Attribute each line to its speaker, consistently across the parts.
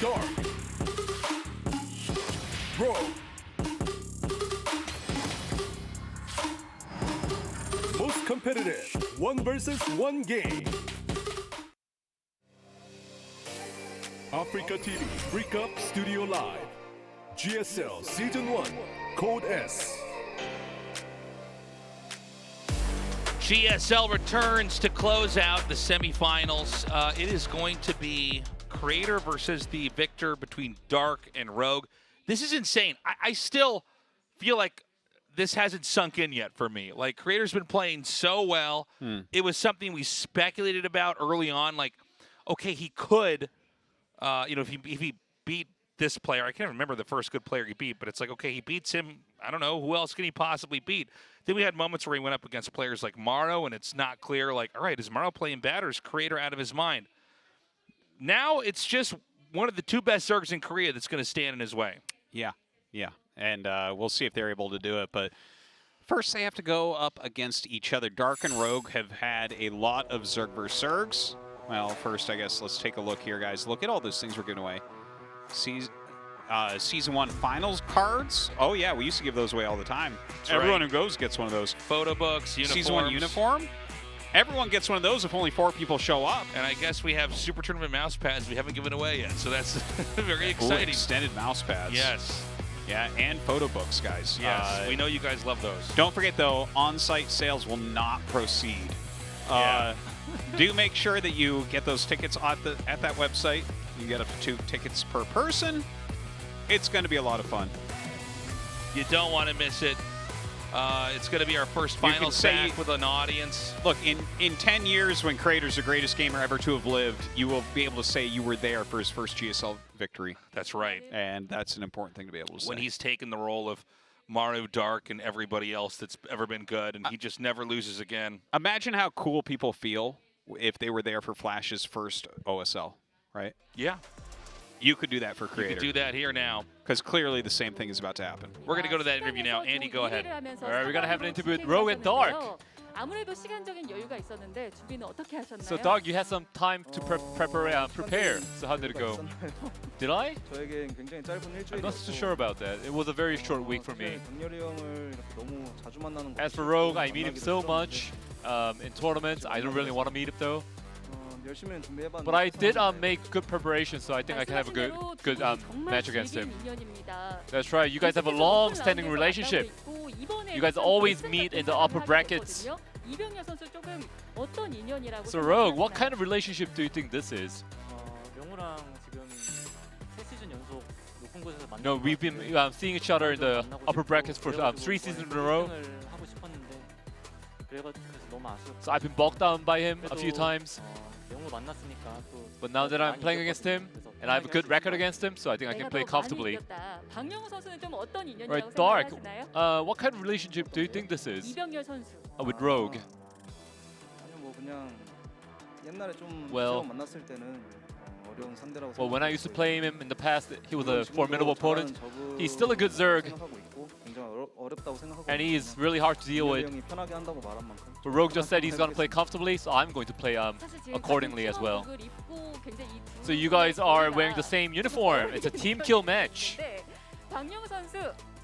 Speaker 1: Dark. Rogue. Most competitive 1 versus 1 game. Africa TV Freak Up Studio Live. GSL Season 1 Code S.
Speaker 2: GSL returns to close out the semifinals. It is going to be Creator versus the victor between Dark and Rogue. This is insane. I still feel like this hasn't sunk in yet for me. Like, Creator's been playing so well. It was something we speculated about early on. Like, okay, he could, if he beat this player. I can't remember the first good player he beat, but it's like, okay, he beats him. I don't know, who else can he possibly beat? Then we had moments where he went up against players like Maro, and it's not clear, like, all right, is Maro playing bad or is Creator out of his mind? Now it's just one of the 2 best Zergs in Korea that's going to stand in his way.
Speaker 3: Yeah. And we'll see if they're able to do it. But first, they have to go up against each other. Dark and Rogue have had a lot of Zerg versus Zergs. Well, first, I guess let's take a look here, guys. Look at all those things we're giving away. Season 1 finals cards. Oh, yeah, we used to give those away all the time.
Speaker 2: That's
Speaker 3: Everyone
Speaker 2: right.
Speaker 3: who goes gets one of those.
Speaker 2: Photo books, uniforms.
Speaker 3: Season 1 uniform. Everyone gets one of those if only 4 people show up.
Speaker 2: And I guess we have Super Tournament mouse pads we haven't given away yet, so that's very
Speaker 3: Ooh,
Speaker 2: exciting.
Speaker 3: extended mouse pads.
Speaker 2: Yes.
Speaker 3: Yeah, and photo books, guys.
Speaker 2: Yes, we know you guys love those.
Speaker 3: Don't forget, though, on-site sales will not proceed. Do make sure that you get those tickets at that website. You get up to 2 tickets per person. It's going to be a lot of fun.
Speaker 2: You don't want to miss it. It's going to be our first finals back with an audience.
Speaker 3: Look, in 10 years, when Creator's the greatest gamer ever to have lived, you will be able to say you were there for his first GSL victory.
Speaker 2: That's right.
Speaker 3: And that's an important thing to be able to say.
Speaker 2: When he's taken the role of Maru, Dark, and everybody else that's ever been good, and he just never loses again.
Speaker 3: Imagine how cool people feel if they were there for Flash's first OSL, right?
Speaker 2: Yeah.
Speaker 3: You could do that for Creator.
Speaker 2: You could do that here now.
Speaker 3: Because clearly the same thing is about to happen.
Speaker 2: We're going to go to that interview now. Andy, go ahead.
Speaker 4: All right, we're going to have an interview with Rogue and Dark. So, Dark, you had some time to prepare. So, how did it go? Did I? I'm not so sure about that. It was a very short week for me. As for Rogue, I meet him so much in tournaments. I don't really want to meet him though. But I did make good preparation, so I think I can have a good match against him. That's right. You guys have a long-standing relationship. You guys always meet in the upper brackets. So Rogue, what kind of relationship do you think this is? No, we've been seeing each other in the upper brackets for 3 seasons in a row. So I've been bogged down by him a few times. But now that I'm playing against him, and I have a good record against him, so I think I can play comfortably. Right, Dark, what kind of relationship do you think this is with Rogue? Well, when I used to play him in the past, he was a formidable opponent. He's still a good Zerg, and he is really hard to deal with. But Rogue just said he's going to play comfortably, so I'm going to play accordingly as well. So you guys are wearing the same uniform. It's a team kill match.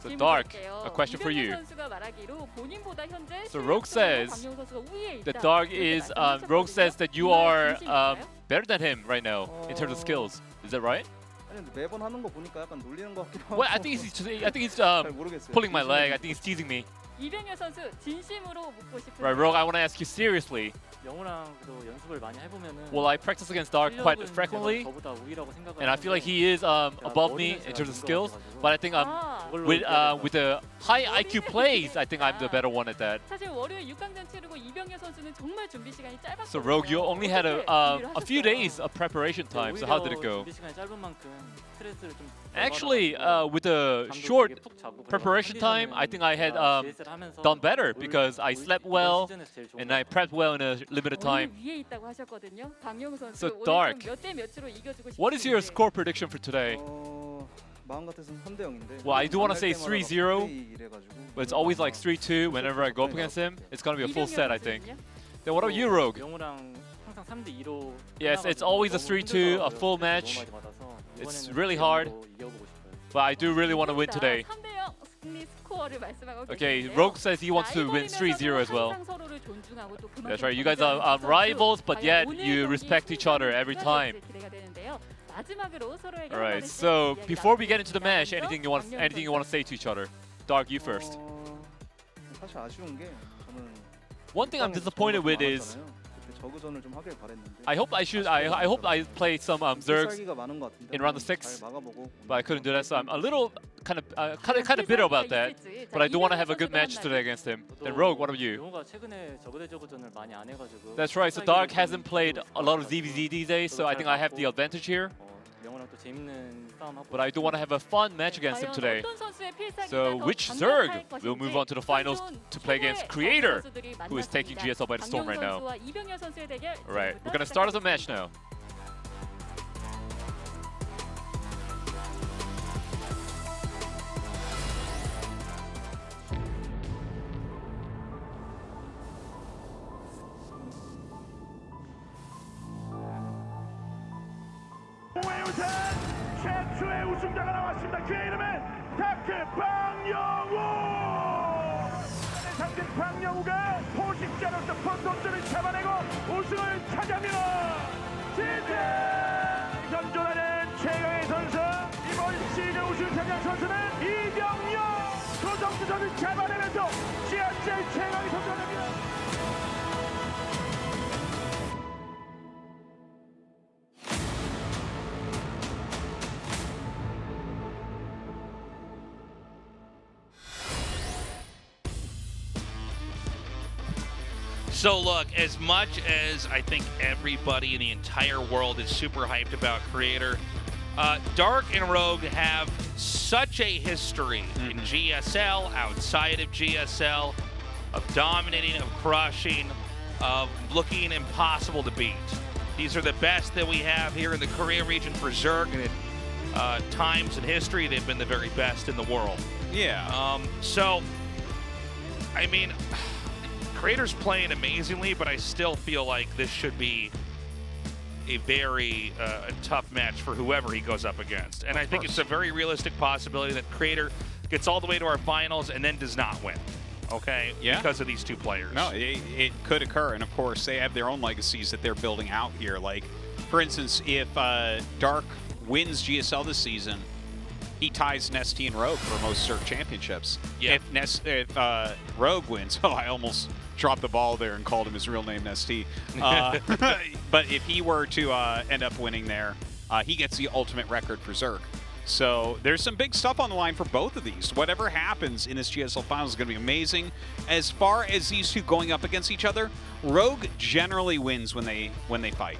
Speaker 4: So Dark, a question for you. So Rogue says that Rogue says that you are better than him right now in terms of skills. Is that right? Well, I think he's pulling my leg. I think he's teasing me. Right, Rogue, I want to ask you seriously. Well, I practice against Dark quite frequently, and I feel like he is above me in terms of skills. But I think with the high IQ plays, I think I'm the better one at that. So Rogue, you only had a few days of preparation time. So how did it go? Actually, with the short preparation time, I think I had done better because I slept well and I prepped well in a limited time. So Dark, what is your score prediction for today? Well, I do want to say 3-0, but it's always like 3-2 whenever I go up against him. It's going to be a full set, I think. Then what about you, Rogue? Yes, it's always a 3-2, a full match. It's really hard, but I do really want to win today. Okay, Rogue says he wants to win 3-0 as well. That's right, you guys are rivals, but yet you respect each other every time. Alright, so before we get into the match, anything you want to say to each other? Dark, you first. One thing I'm disappointed with is I hope I play some Zergs in round of 6, but I couldn't do that, so I'm a little kind of bitter about that. But I do want to have a good match today against him. Then Rogue, what about you? That's right. So Dark hasn't played a lot of ZVZ these days, so I think I have the advantage here. But I do want to have a fun match against him today. So which Zerg will move on to the finals to play against Creator, who is taking GSL by the storm right now. Alright, we're gonna start the match now.
Speaker 5: 최초의 우승자가 나왔습니다. 그 이름은 다크 방영우. 상대 방영우가 포식자로서 프로토스를 잡아내고 우승을 차지합니다. 시즌 현존하는 최강의 선수, 이번 시즌 우승을 차지한 선수는 이병렬. 프로토스 선수를 잡아내면서 GSL 최강의 선수가 됩니다.
Speaker 2: So look, as much as I think everybody in the entire world is super hyped about Creator, Dark and Rogue have such a history in GSL, outside of GSL, of dominating, of crushing, of looking impossible to beat. These are the best that we have here in the Korea region for Zerg, and at times in history, they've been the very best in the world.
Speaker 3: Yeah.
Speaker 2: So, I mean, Creator's playing amazingly, but I still feel like this should be a very tough match for whoever he goes up against. And I think it's a very realistic possibility that Creator gets all the way to our finals and then does not win, okay?
Speaker 3: Yeah.
Speaker 2: Because of these two players.
Speaker 3: No, it could occur, and of course, they have their own legacies that they're building out here. Like, for instance, if Dark wins GSL this season, he ties Nesty and Rogue for most Zerg championships.
Speaker 2: Yeah.
Speaker 3: If Rogue wins, oh, I almost dropped the ball there and called him his real name, Nesty. But if he were to end up winning there, he gets the ultimate record for Zerg. So there's some big stuff on the line for both of these. Whatever happens in this GSL Finals is going to be amazing. As far as these two going up against each other, Rogue generally wins when they fight.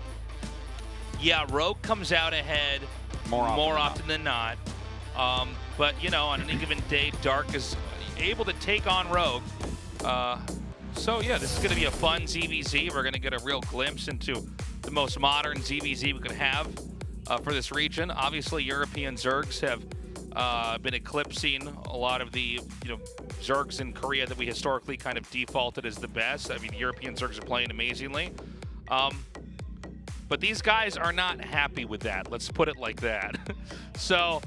Speaker 2: Yeah, Rogue comes out ahead more often than not. But, you know, on any given day, Dark is able to take on Rogue. So, yeah, this is going to be a fun ZVZ. We're going to get a real glimpse into the most modern ZVZ we could have for this region. Obviously, European Zergs have been eclipsing a lot of the, Zergs in Korea that we historically kind of defaulted as the best. I mean, European Zergs are playing amazingly. But these guys are not happy with that. Let's put it like that. So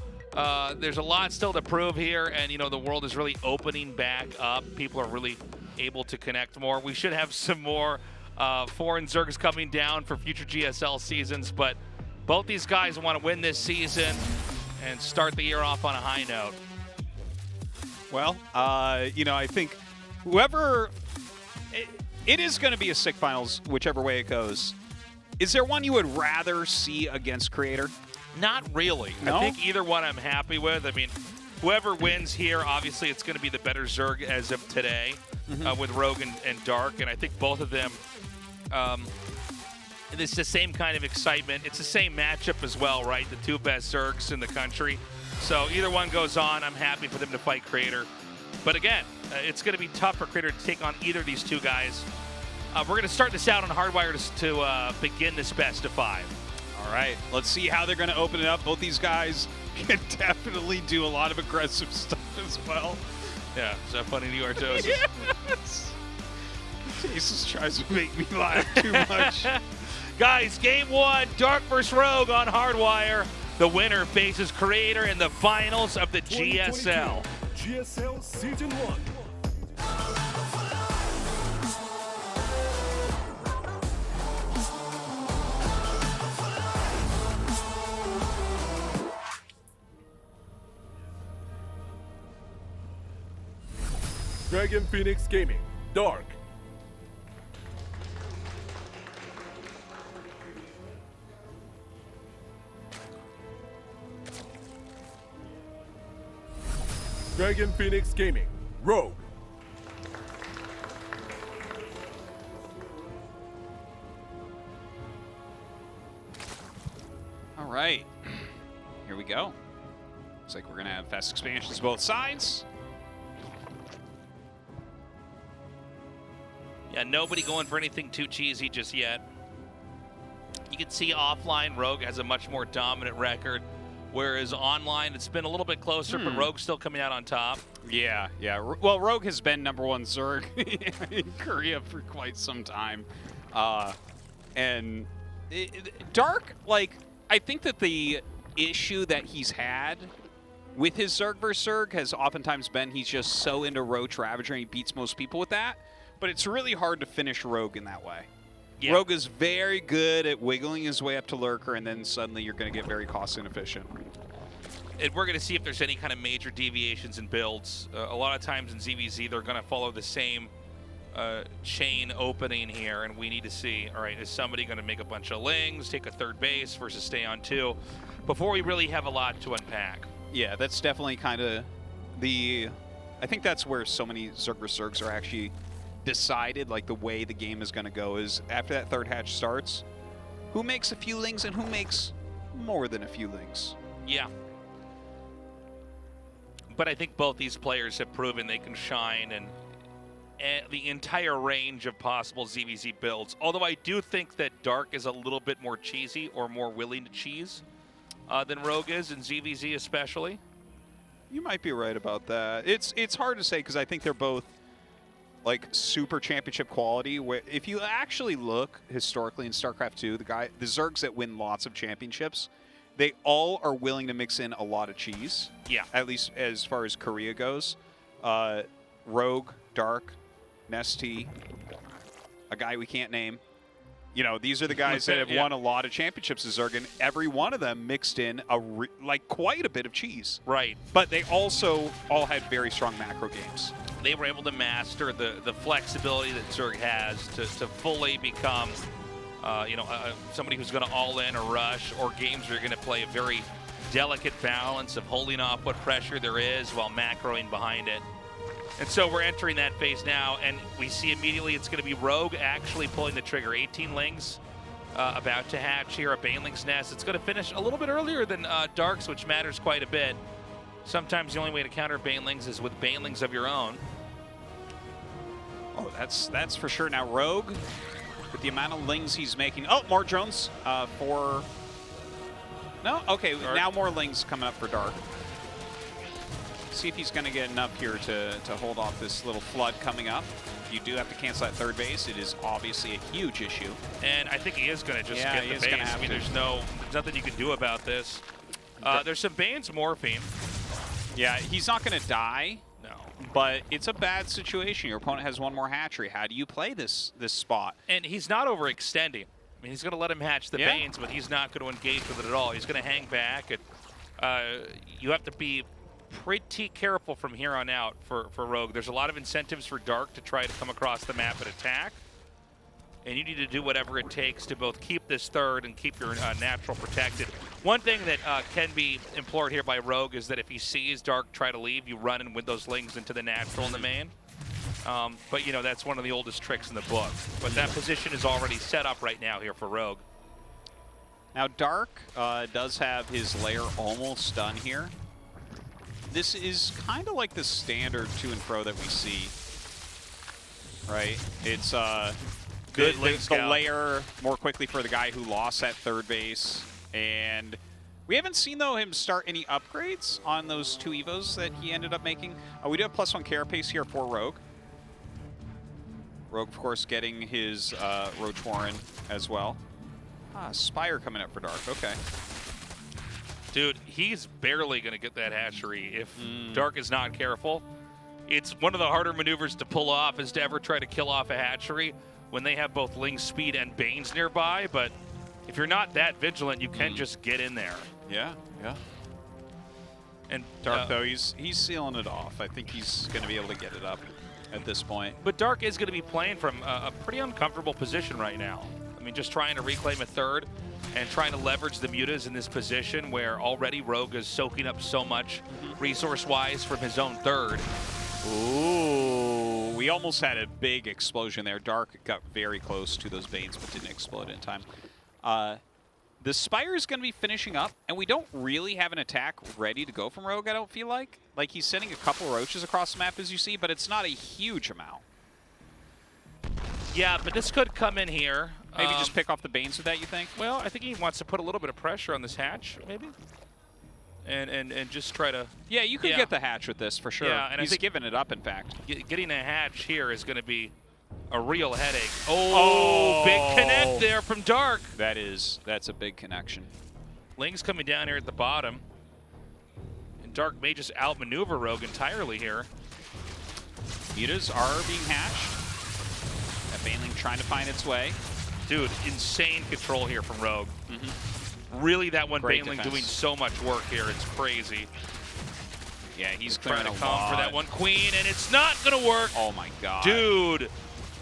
Speaker 2: there's a lot still to prove here, and the world is really opening back up. People are really able to connect more. We should have some more foreign Zergs coming down for future GSL seasons, but both these guys want to win this season and start the year off on a high note.
Speaker 3: Well, I think whoever... It is going to be a sick finals, whichever way it goes. Is there one you would rather see against Creator?
Speaker 2: Not really.
Speaker 3: No?
Speaker 2: I think either one I'm happy with. I mean, whoever wins here, obviously it's going to be the better Zerg as of today with Rogue and Dark, and I think both of them, it's the same kind of excitement. It's the same matchup as well, right? The two best Zergs in the country. So either one goes on, I'm happy for them to fight Creator. But again, it's going to be tough for Creator to take on either of these two guys. We're going to start this out on Hardwire to begin this best of 5.
Speaker 3: All right, let's see how they're going to open it up. Both these guys can definitely do a lot of aggressive stuff as well.
Speaker 2: Yeah, is that funny to you, Artos?
Speaker 3: Yes! Jesus tries to make me laugh too much.
Speaker 2: Guys, game 1, Dark vs. Rogue on Hardwire. The winner faces Creator in the finals of the
Speaker 1: 2022
Speaker 2: GSL.
Speaker 1: GSL Season 1. Dragon Phoenix Gaming, Dark. Dragon Phoenix Gaming, Rogue.
Speaker 3: All right, here we go. Looks like we're gonna have fast expansions both sides.
Speaker 2: Yeah, nobody going for anything too cheesy just yet. You can see offline, Rogue has a much more dominant record, whereas online, it's been a little bit closer, but Rogue's still coming out on top.
Speaker 3: Yeah, yeah. Well, Rogue has been #1 Zerg in Korea for quite some time. And Dark, like, I think that the issue that he's had with his Zerg vs. Zerg has oftentimes been he's just so into Roach Ravager and he beats most people with that. But it's really hard to finish Rogue in that way. Yeah. Rogue is very good at wiggling his way up to Lurker, and then suddenly you're going to get very cost inefficient.
Speaker 2: And we're going to see if there's any kind of major deviations in builds. A lot of times in ZVZ, they're going to follow the same chain opening here, and we need to see, all right, is somebody going to make a bunch of lings, take a third base versus stay on 2, before we really have a lot to unpack.
Speaker 3: Yeah, that's definitely kind of the... I think that's where so many Zerg vs. Zergs are actually decided, like the way the game is going to go is after that third hatch starts, who makes a few lings and who makes more than a few lings.
Speaker 2: Yeah. But I think both these players have proven they can shine and the entire range of possible ZVZ builds. Although I do think that Dark is a little bit more cheesy or more willing to cheese than Rogue is in ZVZ especially.
Speaker 3: You might be right about that. It's hard to say because I think they're both like super championship quality. Where if you actually look historically in StarCraft 2, the Zergs that win lots of championships, they all are willing to mix in a lot of cheese.
Speaker 2: Yeah.
Speaker 3: At least as far as Korea goes. Rogue, Dark, Nesty, a guy we can't name. You know, these are the guys that have won a lot of championships as Zerg, and every one of them mixed in like quite a bit of cheese.
Speaker 2: Right.
Speaker 3: But they also all had very strong macro games.
Speaker 2: They were able to master the flexibility that Zerg has to fully become, somebody who's going to all in or rush, or games where you're going to play a very delicate balance of holding off what pressure there is while macroing behind it. And so we're entering that phase now, and we see immediately it's going to be Rogue actually pulling the trigger. 18 lings about to hatch here, a Baneling's Nest. It's going to finish a little bit earlier than Dark's, which matters quite a bit. Sometimes the only way to counter Banelings is with Banelings of your own.
Speaker 3: Oh, that's for sure. Now Rogue, with the amount of lings he's making. Oh, more drones for... No? Okay, Dark. Now more lings coming up for Dark. See if he's going to get enough here to hold off this little flood coming up. You do have to cancel that third base. It is obviously a huge issue.
Speaker 2: And I think he is going to just get the base. I mean, there's nothing you can do about this. There's some Bane's morphine.
Speaker 3: Yeah, he's not going to die.
Speaker 2: No.
Speaker 3: But it's a bad situation. Your opponent has one more hatchery. How do you play this spot?
Speaker 2: And he's not overextending. I mean, he's going to let him hatch the Banes, but he's not going to engage with it at all. He's going to hang back. And you have to be pretty careful from here on out for Rogue. There's a lot of incentives for Dark to try to come across the map and attack. And you need to do whatever it takes to both keep this third and keep your natural protected. One thing that can be implored here by Rogue is that if he sees Dark try to leave, you run and win those lings into the natural in the main. But, you know, that's one of the oldest tricks in the book. But that position is already set up right now here for Rogue.
Speaker 3: Now, Dark does have his lair almost done here. This is kind of like the standard to and fro that we see, right? It's
Speaker 2: good
Speaker 3: the layer more quickly for the guy who lost that third base. And we haven't seen, though, him start any upgrades on those 2 Evos that he ended up making. We do have +1 carapace here for Rogue. Rogue, of course, getting his Roach Warren as well. Spire coming up for Dark, okay.
Speaker 2: Dude, he's barely going to get that hatchery if Dark is not careful. It's one of the harder maneuvers to pull off is to ever try to kill off a hatchery when they have both Ling's speed and Bane's nearby, but if you're not that vigilant, you can just get in there.
Speaker 3: Yeah.
Speaker 2: And
Speaker 3: Dark, though, he's sealing it off. I think he's going to be able to get it up at this point.
Speaker 2: But Dark is going to be playing from a pretty uncomfortable position right now. I mean, just trying to reclaim a third and trying to leverage the mutas in this position where already Rogue is soaking up so much resource-wise from his own third.
Speaker 3: Ooh, we almost had a big explosion there. Dark got very close to those Banes, but didn't explode in time. The Spire is going to be finishing up, and we don't really have an attack ready to go from Rogue, I don't feel like. Like, he's sending a couple Roaches across the map, as you see, but it's not a huge amount.
Speaker 2: Yeah, but this could come in here.
Speaker 3: Maybe just pick off the Banes with that, you think?
Speaker 2: Well, I think he wants to put a little bit of pressure on this hatch, maybe. And just try to...
Speaker 3: Yeah, you could get the hatch with this, for sure.
Speaker 2: Yeah, and
Speaker 3: he's
Speaker 2: I think
Speaker 3: giving it up, in fact.
Speaker 2: Getting a hatch here is going to be a real headache. Oh, big connect there from Dark.
Speaker 3: That's a big connection.
Speaker 2: Ling's coming down here at the bottom. And Dark may just outmaneuver Rogue entirely here.
Speaker 3: Mutas are being hatched. That Baneling trying to find its way.
Speaker 2: Dude, insane control here from Rogue. Really, that one
Speaker 3: Great
Speaker 2: Baneling
Speaker 3: defense.
Speaker 2: doing so much work here. It's crazy.
Speaker 3: Yeah, he's
Speaker 2: Trying
Speaker 3: clearing
Speaker 2: to
Speaker 3: a
Speaker 2: come
Speaker 3: lot.
Speaker 2: for that one Queen, and it's not going to work.
Speaker 3: Oh, my God.
Speaker 2: Dude,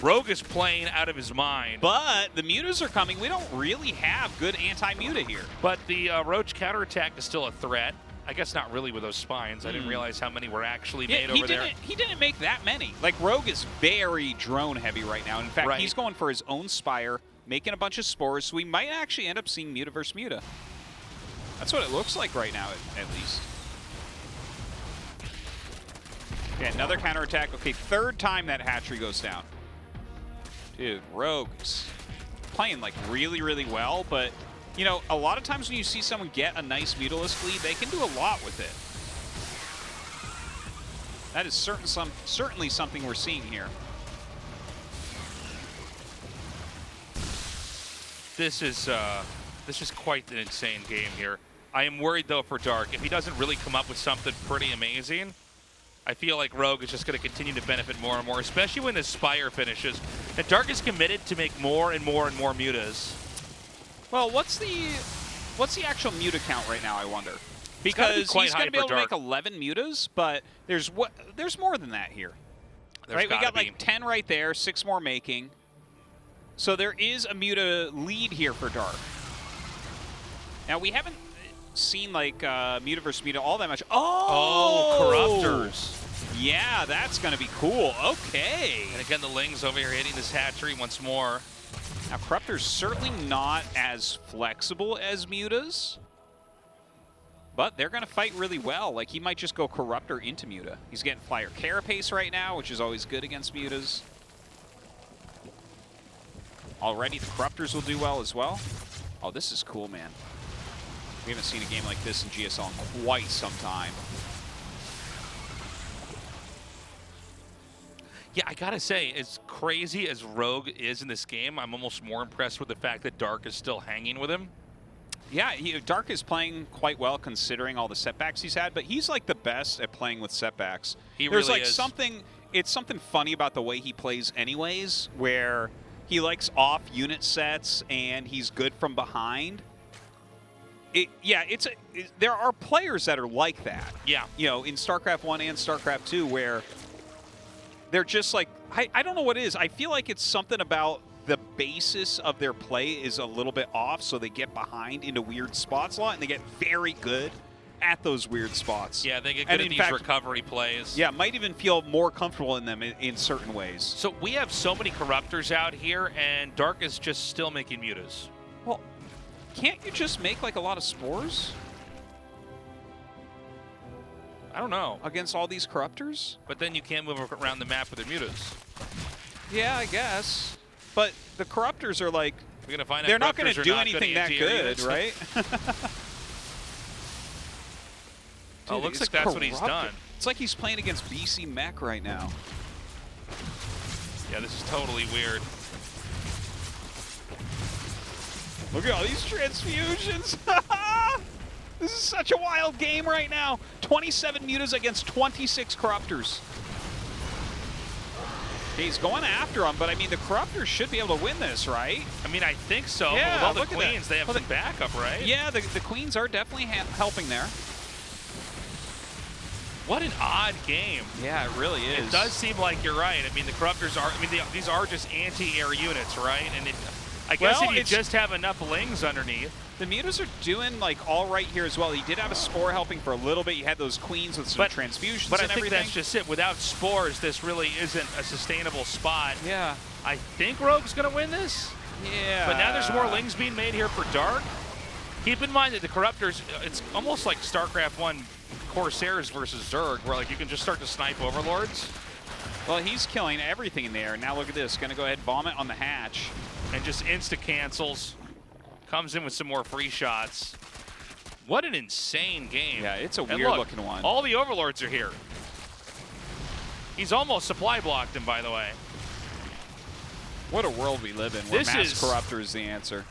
Speaker 2: Rogue is playing out of his mind.
Speaker 3: But the Mutas are coming. We don't really have good anti-Muta here.
Speaker 2: But the Roach counterattack is still a threat. I guess not really with those spines. I didn't realize how many were actually made over there.
Speaker 3: He didn't make that many. Like, Rogue is very drone heavy right now. In fact, he's going for his own Spire, making a bunch of spores, so we might actually end up seeing Muta versus Muta. That's what it looks like right now, at least. Okay, another counterattack. Okay, third time that hatchery goes down. Dude, Rogue's playing, like, really, really well, but, you know, a lot of times when you see someone get a nice Mutalist lead, they can do a lot with it. That is certainly something we're seeing here.
Speaker 2: This is quite an insane game here. I am worried, though, for Dark. If he doesn't really come up with something pretty amazing, I feel like Rogue is just going to continue to benefit more and more, especially when this Spire finishes. And Dark is committed to make more and more and more Mutas.
Speaker 3: Well, what's the actual Muta count right now, I wonder? Because he's going to be able to make 11 Mutas, but there's more than that here. Right? We got like 10 right there, 6 more making. So there is a Muta lead here for Dark. Now, we haven't seen like Muta versus Muta all that much.
Speaker 2: Oh, Corruptors.
Speaker 3: Yeah, that's going to be cool. Okay.
Speaker 2: And again, the Ling's over here hitting this hatchery once more.
Speaker 3: Now, Corruptor's certainly not as flexible as Mutas, but they're going to fight really well. Like, he might just go Corruptor into Muta. He's getting Flyer Carapace right now, which is always good against Mutas. Already, the Corruptors will do well as well. Oh, this is cool, man. We haven't seen a game like this in GSL in quite some time.
Speaker 2: Yeah, I gotta say, as crazy as Rogue is in this game, I'm almost more impressed with the fact that Dark is still hanging with him.
Speaker 3: Yeah, Dark is playing quite well considering all the setbacks he's had, but he's like the best at playing with setbacks.
Speaker 2: There's
Speaker 3: really
Speaker 2: like
Speaker 3: it's something funny about the way he plays anyways, where he likes off unit sets and he's good from behind. There are players that are like that.
Speaker 2: Yeah.
Speaker 3: You know, in StarCraft 1 and StarCraft 2 where they're just like, I don't know what it is. I feel like it's something about the basis of their play is a little bit off, so they get behind into weird spots a lot, and they get very good at those weird spots.
Speaker 2: Yeah, they get good at these recovery plays.
Speaker 3: Yeah, might even feel more comfortable in them in certain ways.
Speaker 2: So we have so many Corruptors out here, and Dark is just still making Mutas.
Speaker 3: Well, can't you just make like a lot of spores?
Speaker 2: I don't know.
Speaker 3: Against all these Corruptors?
Speaker 2: But then you can't move around the map with their Mutas.
Speaker 3: Yeah, I guess. But the Corruptors are like,
Speaker 2: we're gonna find out
Speaker 3: they're not going to do anything that good, right?
Speaker 2: Oh, looks like that's what he's done.
Speaker 3: It's like he's playing against BC Mech right now.
Speaker 2: Yeah, this is totally weird.
Speaker 3: Look at all these transfusions. This is such a wild game right now. 27 mutas against 26 corruptors. He's going after him, but I mean, the corruptors should be able to win this, right?
Speaker 2: I mean, I think so.
Speaker 3: Yeah,
Speaker 2: With all the
Speaker 3: look at that.
Speaker 2: queens, they have
Speaker 3: Well,
Speaker 2: some backup, right?
Speaker 3: Yeah, the queens are definitely helping there.
Speaker 2: What an odd game.
Speaker 3: Yeah, it really is.
Speaker 2: It does seem like you're right. I mean, the corruptors are, these are just anti-air units, right? And I guess
Speaker 3: Well,
Speaker 2: if you
Speaker 3: it's-
Speaker 2: just have enough lings underneath.
Speaker 3: The mutas are doing like all right here as well. He did have a spore helping for a little bit. You had those queens with some transfusions
Speaker 2: But I
Speaker 3: and
Speaker 2: think
Speaker 3: everything.
Speaker 2: that's just it. Without spores, this really isn't a sustainable spot.
Speaker 3: Yeah.
Speaker 2: I think Rogue's going to win this.
Speaker 3: Yeah.
Speaker 2: But now there's more lings being made here for Dark. Keep in mind that the corruptors, it's almost like StarCraft 1 Corsairs versus Zerg, where like you can just start to snipe overlords.
Speaker 3: Well, he's killing everything in there. Now look at this. Going to go ahead and vomit on the hatch.
Speaker 2: And just insta-cancels. Comes in with some more free shots. What an insane game.
Speaker 3: Yeah, it's a
Speaker 2: And
Speaker 3: weird-looking
Speaker 2: look,
Speaker 3: one.
Speaker 2: All the overlords are here. He's almost supply blocked him, by the way.
Speaker 3: What a world we live in, where
Speaker 2: This
Speaker 3: mass
Speaker 2: is-
Speaker 3: corruptor is the answer.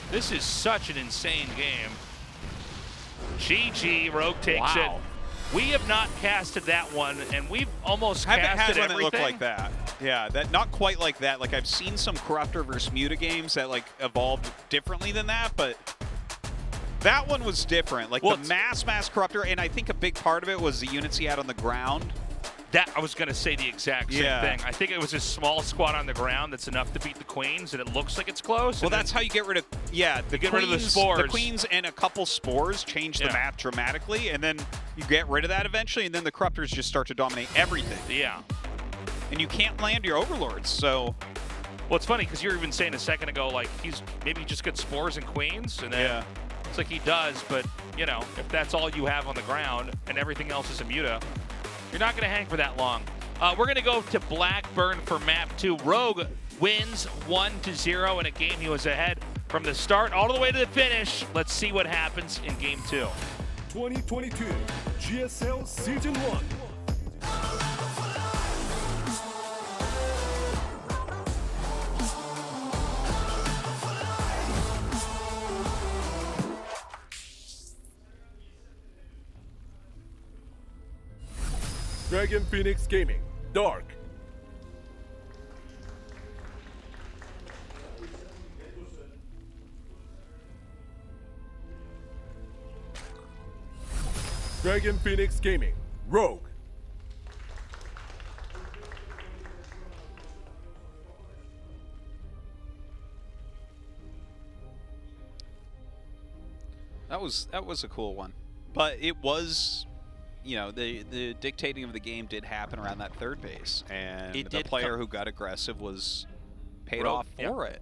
Speaker 2: This is such an insane game. GG, Rogue takes
Speaker 3: Wow.
Speaker 2: it. We have not casted that one, and we've almost
Speaker 3: Haven't
Speaker 2: casted
Speaker 3: had one that
Speaker 2: everything.
Speaker 3: looked like that. Yeah, that not quite like that. Like I've seen some corruptor versus muta games that like evolved differently than that, but that one was different. Like
Speaker 2: Well,
Speaker 3: the mass corruptor, and I think a big part of it was the units he had on the ground.
Speaker 2: That I was going to say the exact same
Speaker 3: Yeah.
Speaker 2: thing. I think it was a small squad on the ground that's enough to beat the queens, and it looks like it's close.
Speaker 3: Well,
Speaker 2: and then-
Speaker 3: that's how you get rid of, yeah, the
Speaker 2: get
Speaker 3: queens,
Speaker 2: rid of the spores.
Speaker 3: The queens and a couple spores change the
Speaker 2: Yeah.
Speaker 3: map dramatically, and then you get rid of that eventually, and then the corruptors just start to dominate everything.
Speaker 2: Yeah.
Speaker 3: And you can't land your overlords, so
Speaker 2: Well, it's funny because you were even saying a second ago, like he's maybe just get spores and queens, and then
Speaker 3: yeah.
Speaker 2: it's like he does. But you know, if that's all you have on the ground and everything else is a muta, you're not going to hang for that long. We're going to go to Blackburn for map 2. Rogue wins 1-0 in a game he was ahead from the start all the way to the finish. Let's see what happens in game 2.
Speaker 1: 2022 GSL Season 1. Dragon Phoenix Gaming, Dark. Dragon Phoenix Gaming, Rogue.
Speaker 3: That was a cool one, but it was, you know, the dictating of the game did happen around that third base, and
Speaker 2: It
Speaker 3: the
Speaker 2: did
Speaker 3: player who got aggressive was paid
Speaker 2: Rogue,
Speaker 3: off for it,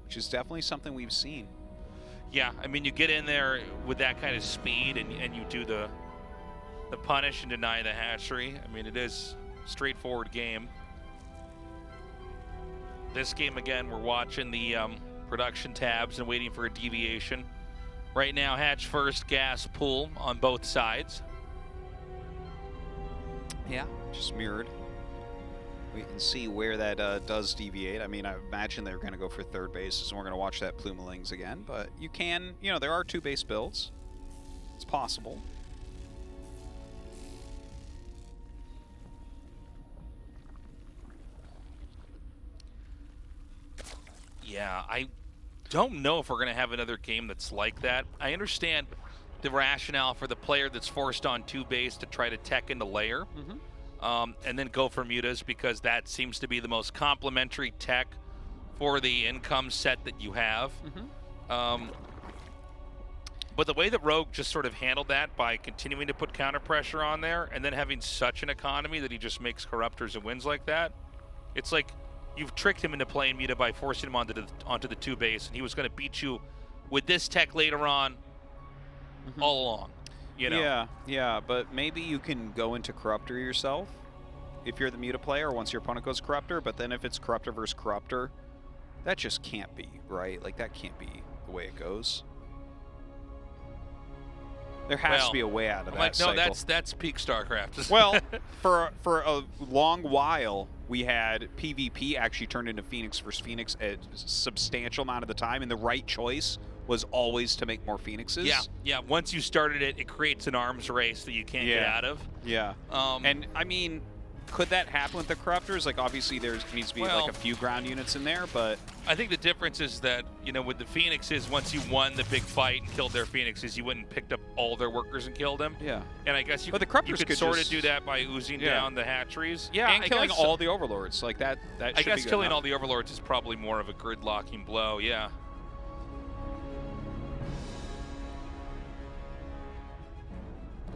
Speaker 3: which is definitely something we've seen.
Speaker 2: Yeah, I mean, you get in there with that kind of speed and you do the punish and deny the hatchery. I mean, it is a straightforward game. This game, again, we're watching the production tabs and waiting for a deviation. Right now, hatch first, gas pool on both sides.
Speaker 3: Yeah, just mirrored. We can see where that does deviate. I mean, I imagine they're going to go for third bases, and we're going to watch that Plume of Lings again. But you can, you know, there are two base builds. It's possible.
Speaker 2: Yeah, I don't know if we're going to have another game that's like that. I understand the rationale for the player that's forced on two base to try to tech into layer. And then go for mutas because that seems to be the most complementary tech for the income set that you have. But the way that Rogue just sort of handled that by continuing to put counter pressure on there and then having such an economy that he just makes corruptors and wins like that, it's like you've tricked him into playing muta by forcing him onto the two base, and he was going to beat you with this tech later on all along. You know?
Speaker 3: Yeah, but maybe you can go into Corruptor yourself if you're the muta player once your opponent goes Corruptor, but then if it's Corruptor versus Corruptor, that just can't be, right? Like, that can't be the way it goes. There has to be a way out of that cycle.
Speaker 2: No, that's peak StarCraft.
Speaker 3: Well, for a long while, we had PvP actually turned into Phoenix versus Phoenix a substantial amount of the time, and the right choice was always to make more Phoenixes.
Speaker 2: Yeah, yeah. Once you started it, it creates an arms race that you can't get out of.
Speaker 3: Yeah. And I mean, could that happen with the Corruptors? Like, obviously, there needs to be like a few ground units in there, but
Speaker 2: I think the difference is that, you know, with the Phoenixes, once you won the big fight and killed their Phoenixes, you wouldn't picked up all their workers and killed them.
Speaker 3: Yeah.
Speaker 2: And I guess you
Speaker 3: But the
Speaker 2: could
Speaker 3: Corruptors could
Speaker 2: sort of
Speaker 3: just
Speaker 2: do that by oozing down the hatcheries. Yeah,
Speaker 3: and
Speaker 2: I
Speaker 3: killing
Speaker 2: guess
Speaker 3: all the Overlords. Like that
Speaker 2: I
Speaker 3: should
Speaker 2: guess
Speaker 3: be good
Speaker 2: killing
Speaker 3: enough.
Speaker 2: all the Overlords is probably more of a gridlocking blow. Yeah.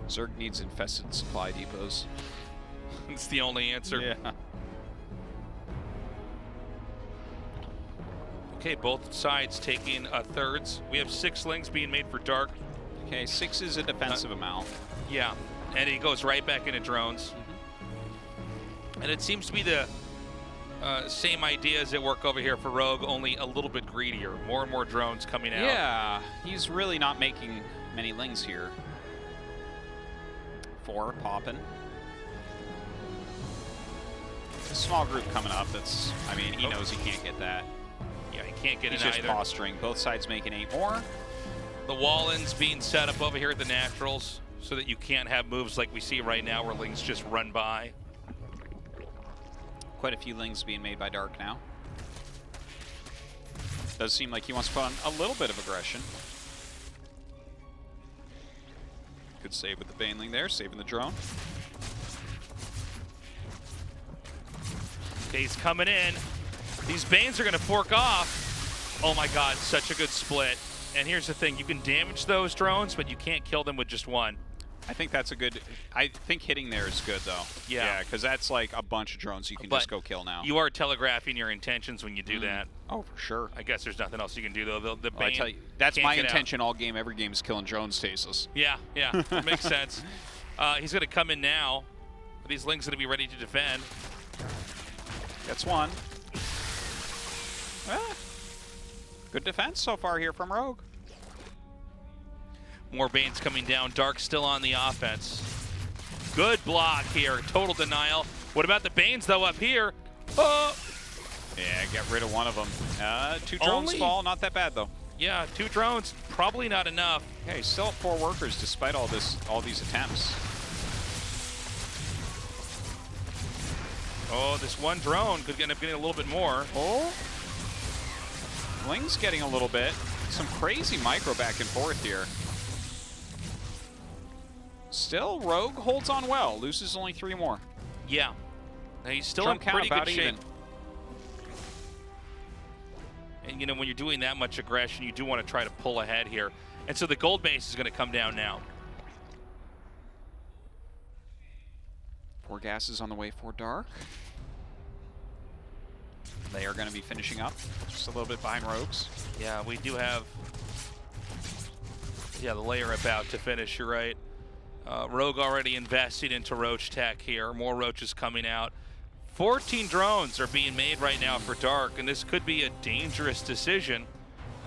Speaker 3: Zerg needs infested supply depots.
Speaker 2: It's the only answer.
Speaker 3: Yeah.
Speaker 2: Okay, both sides taking thirds. We have 6 lings being made for Dark.
Speaker 3: Okay, 6 is a defensive amount.
Speaker 2: Yeah, and he goes right back into drones. And it seems to be the same ideas at work over here for Rogue, only a little bit greedier. More and more drones coming out.
Speaker 3: Yeah, he's really not making many lings here. 4 popping. A small group coming up. That's, I mean, he knows he can't get that.
Speaker 2: Yeah, he can't get
Speaker 3: He's
Speaker 2: it
Speaker 3: just
Speaker 2: either.
Speaker 3: posturing. Both sides making 8 more.
Speaker 2: The Wallens being set up over here at the Naturals so that you can't have moves like we see right now where lings just run by.
Speaker 3: Quite a few lings being made by Dark now. Does seem like he wants to put on a little bit of aggression. Good save with the Baneling there, saving the drone.
Speaker 2: Okay, he's coming in. These Banes are going to fork off. Oh my god, such a good split. And here's the thing, you can damage those drones, but you can't kill them with just one.
Speaker 3: I think that's a good, I think hitting there is good though.
Speaker 2: Yeah.
Speaker 3: because that's like a bunch of drones you can
Speaker 2: But
Speaker 3: just go kill now.
Speaker 2: You are telegraphing your intentions when you do that.
Speaker 3: Oh, for sure.
Speaker 2: I guess there's nothing else you can do though. The
Speaker 3: Well, I
Speaker 2: Bane
Speaker 3: tell you, that's
Speaker 2: can't
Speaker 3: my
Speaker 2: get out.
Speaker 3: intention all game. Every game is killing drones, Stasis.
Speaker 2: Yeah, yeah, makes sense. He's going to come in now. These lings going to be ready to defend.
Speaker 3: Gets one. Ah, good defense so far here from Rogue.
Speaker 2: More Banes coming down. Dark still on the offense. Good block here. Total denial. What about the Banes, though, up here? Oh!
Speaker 3: Yeah, get rid of one of them. 2 drones
Speaker 2: Only-
Speaker 3: fall. Not that bad, though.
Speaker 2: Yeah, 2 drones. Probably not enough.
Speaker 3: Yeah, he's still at 4 workers despite all these attempts.
Speaker 2: Oh, this one drone could end up getting a little bit more.
Speaker 3: Oh. Ling's getting a little bit. Some crazy micro back and forth here. Still, Rogue holds on well. Loses only 3 more.
Speaker 2: Yeah. Now, he's still
Speaker 3: Drum
Speaker 2: in
Speaker 3: count
Speaker 2: pretty
Speaker 3: about
Speaker 2: good shape.
Speaker 3: even.
Speaker 2: And, you know, when you're doing that much aggression, you do want to try to pull ahead here. And so the gold base is going to come down now.
Speaker 3: 4 gases on the way for Dark. They are going to be finishing up. Just a little bit behind Rogues.
Speaker 2: Yeah, we do have... Yeah, the layer about to finish, you're right. Rogue already invested into Roach Tech here. More Roaches coming out. 14 drones are being made right now for Dark, and this could be a dangerous decision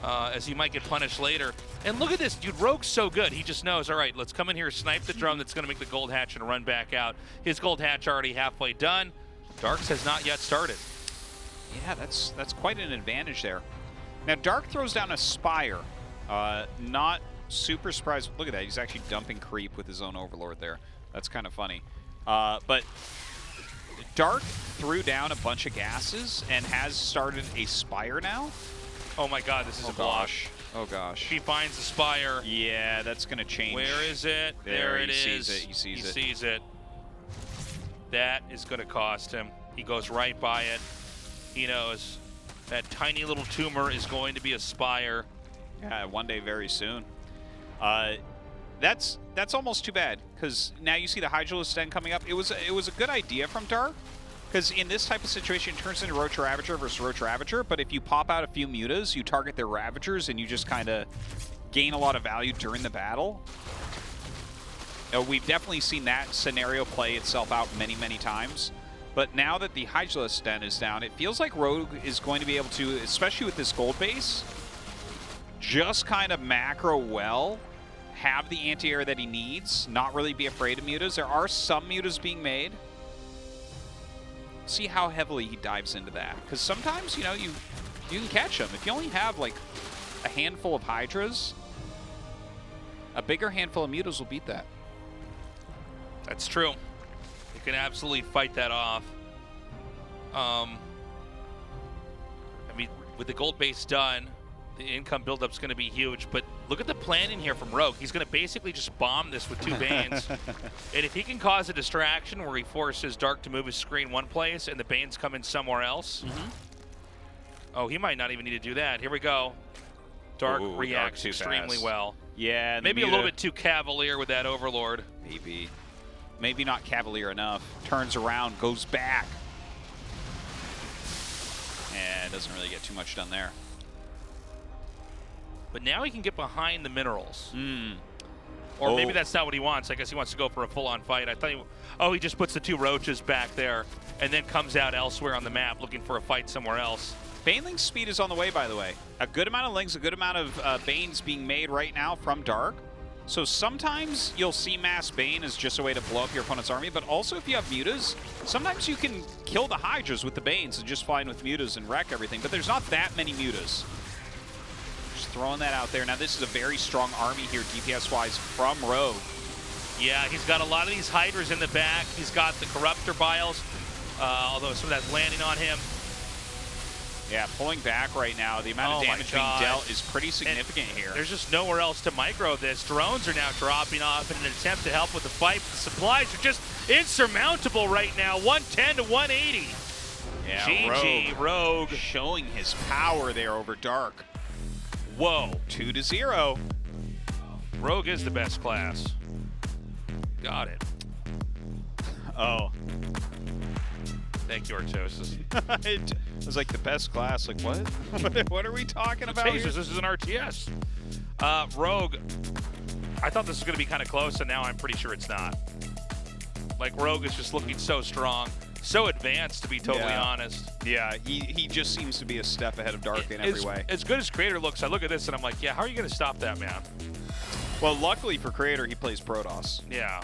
Speaker 2: as he might get punished later. And look at this, dude, Rogue's so good. He just knows, all right, let's come in here, snipe the drone that's going to make the gold hatch and run back out. His gold hatch already halfway done. Dark's has not yet started.
Speaker 3: Yeah, that's quite an advantage there. Now, Dark throws down a Spire. Not super surprised. Look at that. He's actually dumping creep with his own Overlord there. That's kind of funny. But Dark threw down a bunch of gases and has started a Spire now.
Speaker 2: Oh my god, this is a block.
Speaker 3: Oh gosh.
Speaker 2: He finds the Spire.
Speaker 3: Yeah, that's going to change.
Speaker 2: Where is it?
Speaker 3: There
Speaker 2: it
Speaker 3: he
Speaker 2: is.
Speaker 3: sees it. He sees it.
Speaker 2: Sees it. That is going to cost him. He goes right by it. He knows that tiny little tumor is going to be a Spire.
Speaker 3: Yeah, one day very soon. That's almost too bad, because now you see the Hydralisk Den coming up. It was a good idea from Dark, because in this type of situation it turns into Roach Ravager versus Roach Ravager, but if you pop out a few mutas, you target their Ravagers, and you just kind of gain a lot of value during the battle. We've definitely seen that scenario play itself out many, many times. But now that the Hydralisk Den is down, it feels like Rogue is going to be able to, especially with this gold base, just kind of macro well, have the anti-air that he needs, not really be afraid of mutas. There are some mutas being made. See how heavily he dives into that. Because sometimes, you know, you can catch him. If you only have like a handful of Hydras. A bigger handful of Mutas will beat that.
Speaker 2: That's true. You can absolutely fight that off. I mean, with the gold base done, the income buildup's going to be huge. But look at the planning here from Rogue. He's going to basically just bomb this with 2 Banes. And if he can cause a distraction where he forces Dark to move his screen one place and the Banes come in somewhere else. Oh, he might not even need to do that. Here we go. Dark reacts extremely well.
Speaker 3: Yeah.
Speaker 2: Maybe a little bit too cavalier with that Overlord.
Speaker 3: Maybe not cavalier enough. Turns around, goes back. And doesn't really get too much done there.
Speaker 2: But now he can get behind the minerals. Or maybe that's not what he wants. I guess he wants to go for a full-on fight. I thought he just puts the 2 roaches back there and then comes out elsewhere on the map looking for a fight somewhere else.
Speaker 3: Baneling's speed is on the way, by the way. A good amount of Lings, a good amount of Banes being made right now from Dark. So sometimes you'll see Mass Bane as just a way to blow up your opponent's army, but also if you have Mutas, sometimes you can kill the Hydras with the Banes and just fly in with Mutas and wreck everything, but there's not that many Mutas. Just throwing that out there. Now this is a very strong army here DPS-wise from Rogue.
Speaker 2: Yeah, he's got a lot of these Hydras in the back. He's got the Corruptor Biles, although some of that's landing on him.
Speaker 3: Yeah, pulling back right now. The amount of damage being dealt is pretty significant here.
Speaker 2: There's just nowhere else to micro this. Drones are now dropping off in an attempt to help with the fight. The supplies are just insurmountable right now. 110 to 180.
Speaker 3: Yeah,
Speaker 2: GG, Rogue.
Speaker 3: Showing his power there over Dark.
Speaker 2: Whoa.
Speaker 3: 2-0.
Speaker 2: Rogue is the best class. Got it.
Speaker 3: Oh.
Speaker 2: Thank you, Artosis.
Speaker 3: It was like the best class. Like, what? What are we talking about here?
Speaker 2: This is an RTS. Rogue, I thought this was going to be kind of close, and now I'm pretty sure it's not. Like, Rogue is just looking so strong, so advanced, to be totally honest.
Speaker 3: Yeah, he just seems to be a step ahead of Dark in every way.
Speaker 2: As good as Creator looks, I look at this and I'm like, yeah, how are you going to stop that, man?
Speaker 3: Well, luckily for Creator, he plays Protoss.
Speaker 2: Yeah.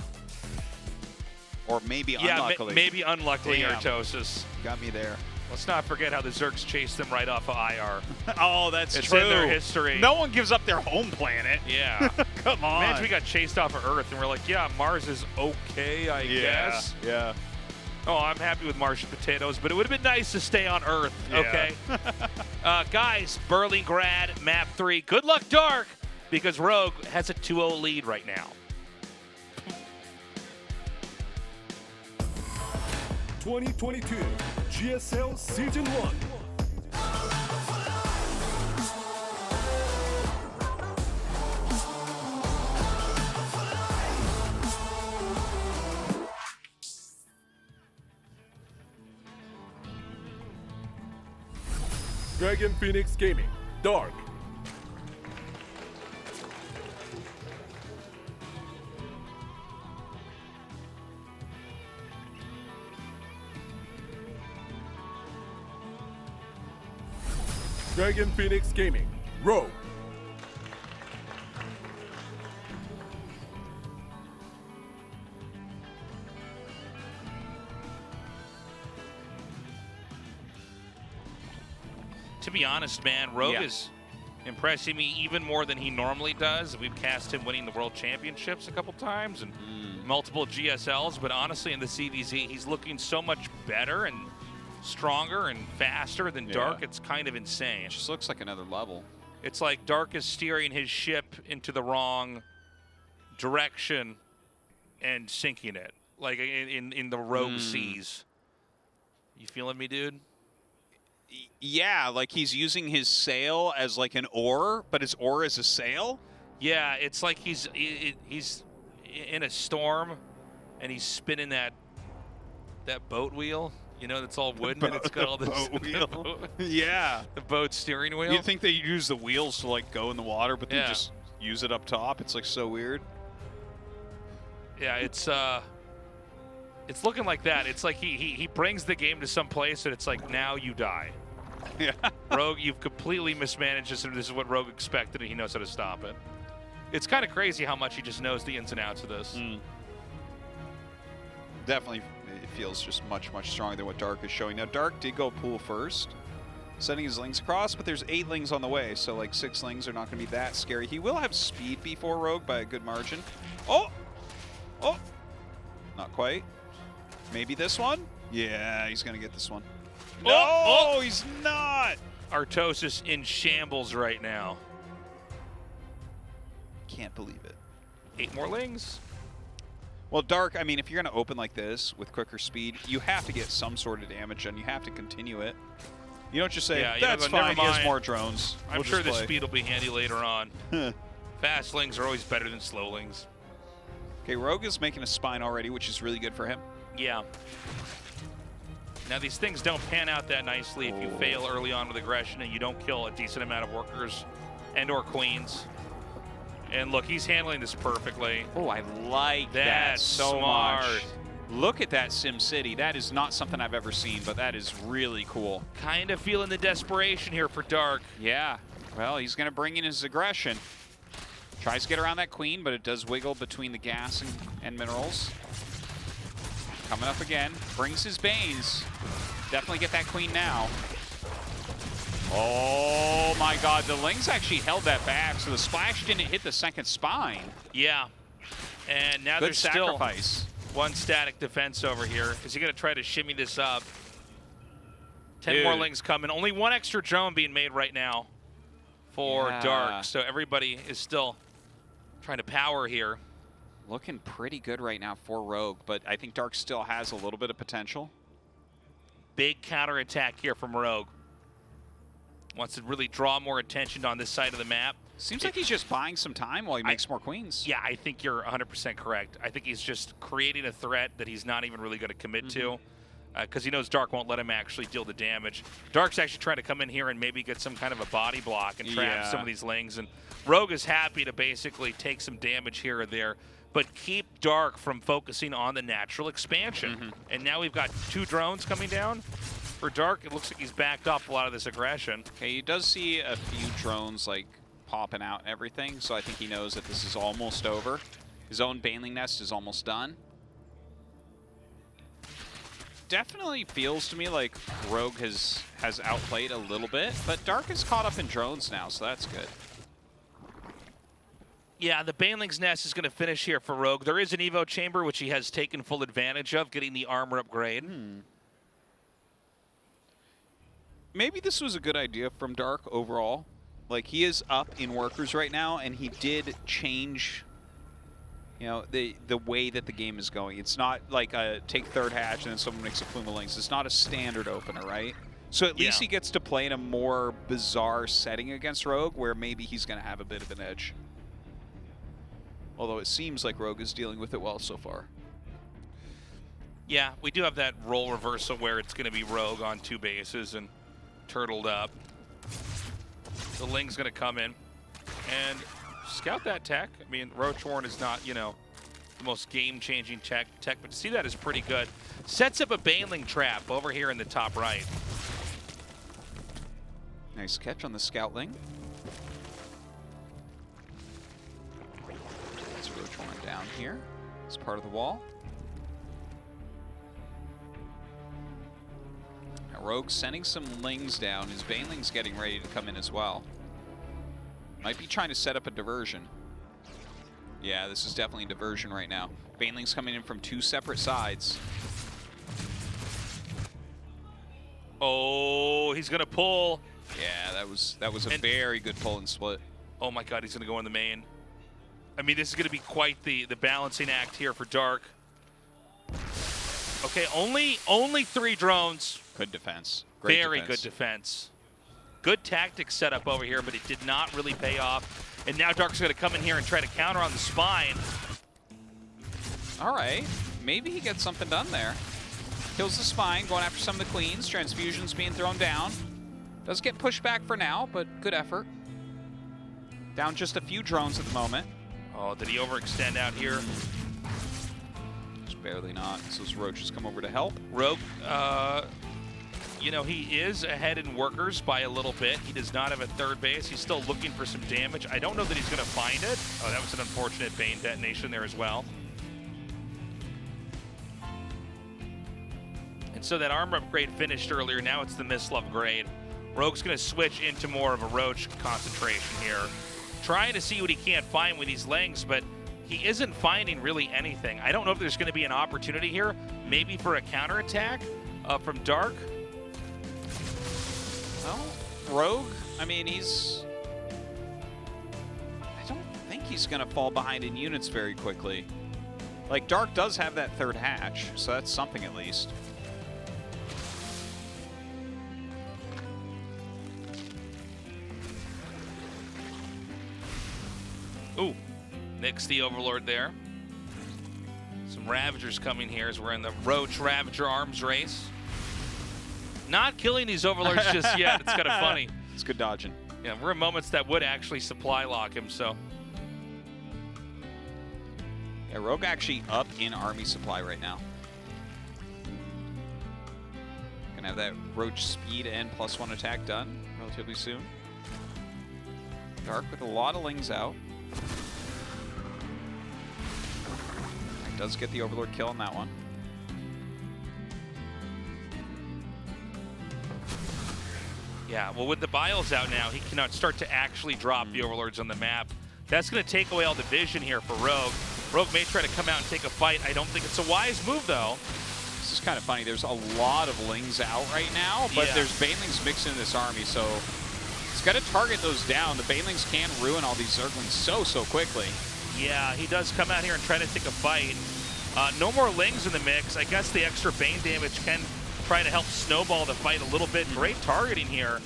Speaker 3: Or maybe unluckily.
Speaker 2: Maybe unluckily,
Speaker 3: Damn.
Speaker 2: Artosis.
Speaker 3: Got me there.
Speaker 2: Let's not forget how the Zergs chased them right off of IR.
Speaker 3: Oh, that's
Speaker 2: it's
Speaker 3: true.
Speaker 2: in their history.
Speaker 3: No one gives up their home planet.
Speaker 2: Yeah.
Speaker 3: Come on.
Speaker 2: Imagine we got chased off of Earth and we're like, yeah, Mars is okay, I guess.
Speaker 3: Yeah.
Speaker 2: Oh, I'm happy with Martian potatoes, but it would have been nice to stay on Earth, okay? Guys, Berlingrad, map 3. Good luck, Dark, because Rogue has a 2-0 lead right now.
Speaker 1: 2022 GSL Season 1. Dragon Phoenix Gaming, Dark. Dragon Phoenix Gaming, Rogue.
Speaker 2: To be honest, man, Rogue is impressing me even more than he normally does. We've cast him winning the World Championships a couple times and multiple GSLs, but honestly in the CDZ, he's looking so much better and stronger and faster than Dark. It's kind of insane.
Speaker 3: It just looks like another level.
Speaker 2: It's like Dark is steering his ship into the wrong direction and sinking it, like in the Rogue seas. You feeling me, dude?
Speaker 3: Yeah, like he's using his sail as like an oar, but his oar is a sail.
Speaker 2: Yeah, it's like he's in a storm and he's spinning that boat wheel. You know, that's all wooden and it's got all this
Speaker 3: boat wheel. Yeah,
Speaker 2: the boat steering wheel.
Speaker 3: You'd think they use the wheels to like go in the water, but they just use it up top. It's like so weird.
Speaker 2: Yeah, it's looking like that. It's like he brings the game to some place and it's like, now you die.
Speaker 3: Yeah.
Speaker 2: Rogue, you've completely mismanaged this, and this is what Rogue expected, and he knows how to stop it. It's kind of crazy how much he just knows the ins and outs of this.
Speaker 3: Definitely, it feels just much, much stronger than what Dark is showing. Now, Dark did go pool first, Sending his lings across, but there's 8 lings on the way, so like 6 lings are not going to be that scary. He will have speed before Rogue by a good margin. Oh! Oh! Not quite. Maybe this one? Yeah, he's going to get this one. No,
Speaker 2: Oh!
Speaker 3: he's not!
Speaker 2: Artosis in shambles right now.
Speaker 3: Can't believe it.
Speaker 2: 8 more lings.
Speaker 3: Well, Dark, I mean, if you're going to open like this with quicker speed, you have to get some sort of damage and you have to continue it. You don't just say,
Speaker 2: Yeah,
Speaker 3: that's
Speaker 2: go, "Never
Speaker 3: fine, he has
Speaker 2: mind.
Speaker 3: more drones.
Speaker 2: I'm
Speaker 3: We'll
Speaker 2: sure
Speaker 3: just
Speaker 2: the
Speaker 3: play."
Speaker 2: speed will be handy later on. Fast lings are always better than slow lings.
Speaker 3: Okay, Rogue is making a spine already, which is really good for him.
Speaker 2: Yeah. Now these things don't pan out that nicely if you fail early on with aggression and you don't kill a decent amount of workers and or queens. And look, he's handling this perfectly.
Speaker 3: Oh, I like that
Speaker 2: That's
Speaker 3: so
Speaker 2: smart.
Speaker 3: much. Look at that Sim City. That is not something I've ever seen, but that is really cool.
Speaker 2: Kind of feeling the desperation here for Dark.
Speaker 3: Yeah. Well, he's going to bring in his aggression. Tries to get around that queen, but it does wiggle between the gas and minerals. Coming up again. Brings his Banes. Definitely get that queen now. Oh my god, the Lings actually held that back, so the splash didn't hit the second spine.
Speaker 2: Yeah. And now
Speaker 3: Good
Speaker 2: there's
Speaker 3: sacrifice.
Speaker 2: still one static defense over here. Is he going to try to shimmy this up? 10 more
Speaker 3: Dude.
Speaker 2: lings coming. Only one extra drone being made right now for
Speaker 3: Yeah.
Speaker 2: Dark. So everybody is still trying to power here.
Speaker 3: Looking pretty good right now for Rogue, but I think Dark still has a little bit of potential.
Speaker 2: Big counterattack here from Rogue. Wants to really draw more attention on this side of the map.
Speaker 3: Seems like he's just buying some time while he makes more queens.
Speaker 2: Yeah, I think you're 100% correct. I think he's just creating a threat that he's not even really going to commit to, because he knows Dark won't let him actually deal the damage. Dark's actually trying to come in here and maybe get some kind of a body block and trap some of these lings. And Rogue is happy to basically take some damage here or there, but keep Dark from focusing on the natural expansion. And now we've got 2 drones coming down. For Dark, it looks like he's backed off a lot of this aggression.
Speaker 3: Okay, he does see a few drones like popping out and everything, so I think he knows that this is almost over. His own Baneling Nest is almost done. Definitely feels to me like Rogue has outplayed a little bit, but Dark is caught up in drones now, so that's good.
Speaker 2: Yeah, the Baneling's Nest is going to finish here for Rogue. There is an Evo Chamber, which he has taken full advantage of, getting the armor upgrade.
Speaker 3: Maybe this was a good idea from Dark overall. Like, he is up in workers right now, and he did change, you know, the way that the game is going. It's not like a take third hatch and then someone makes a plume of links. It's not a standard opener, right? So at least he gets to play in a more bizarre setting against Rogue, where maybe he's going to have a bit of an edge. Although it seems like Rogue is dealing with it well so far.
Speaker 2: Yeah, we do have that role reversal where it's going to be Rogue on 2 bases and turtled up. The Ling's going to come in and scout that tech. I mean, Roach-Warren is not, you know, the most game-changing tech, but to see that is pretty good. Sets up a Baneling trap over here in the top right.
Speaker 3: Nice catch on the Scoutling. Let's Roach-Warren down here. It's part of the wall. Rogue sending some Lings down. His Baneling's getting ready to come in as well. Might be trying to set up a diversion. Yeah, this is definitely a diversion right now. Baneling's coming in from 2 separate sides.
Speaker 2: Oh, he's going to pull.
Speaker 3: Yeah, that was a very good pull and split.
Speaker 2: Oh my god, he's going to go in the main. I mean, this is going to be quite the balancing act here for Dark. Okay, only 3 drones.
Speaker 3: Good defense. Great
Speaker 2: Very
Speaker 3: defense.
Speaker 2: good defense. Good tactics set up over here, but it did not really pay off. And now Dark's going to come in here and try to counter on the spine.
Speaker 3: All right. Maybe he gets something done there. Kills the spine, going after some of the queens. Transfusion's being thrown down. Does get pushed back for now, but good effort. Down just a few drones at the moment.
Speaker 2: Oh, did he overextend out here?
Speaker 3: Just barely not. So his Roaches come over to help.
Speaker 2: Rogue, you know, he is ahead in workers by a little bit. He does not have a 3rd base. He's still looking for some damage. I don't know that he's going to find it. Oh, that was an unfortunate Bane detonation there as well. And so that armor upgrade finished earlier. Now it's the missile upgrade. Rogue's going to switch into more of a Roach concentration here. Trying to see what he can't find with these lings, but he isn't finding really anything. I don't know if there's going to be an opportunity here, maybe for a counterattack from Dark.
Speaker 3: Well, Rogue, I mean, I don't think he's going to fall behind in units very quickly. Like, Dark does have that third hatch, so that's something at least.
Speaker 2: Ooh, nix the Overlord there. Some Ravagers coming here as we're in the Roach Ravager arms race. Not killing these Overlords just yet. It's kind of funny.
Speaker 3: It's good dodging.
Speaker 2: Yeah, we're in moments that would actually supply lock him, so.
Speaker 3: Yeah, Rogue actually up in army supply right now. Gonna have that Roach speed and +1 attack done relatively soon. Dark with a lot of lings out. He does get the Overlord kill on that one.
Speaker 2: Yeah, well, with the Biles out now, he cannot start to actually drop the Overlords on the map. That's going to take away all the vision here for Rogue. Rogue may try to come out and take a fight. I don't think it's a wise move, though.
Speaker 3: This is kind of funny. There's a lot of lings out right now, but there's Banelings mixed in this army, so he's got to target those down. The Banelings can ruin all these Zerglings so quickly.
Speaker 2: Yeah, he does come out here and try to take a fight. No more lings in the mix. I guess the extra Bane damage can try to help snowball the fight a little bit. Great targeting here.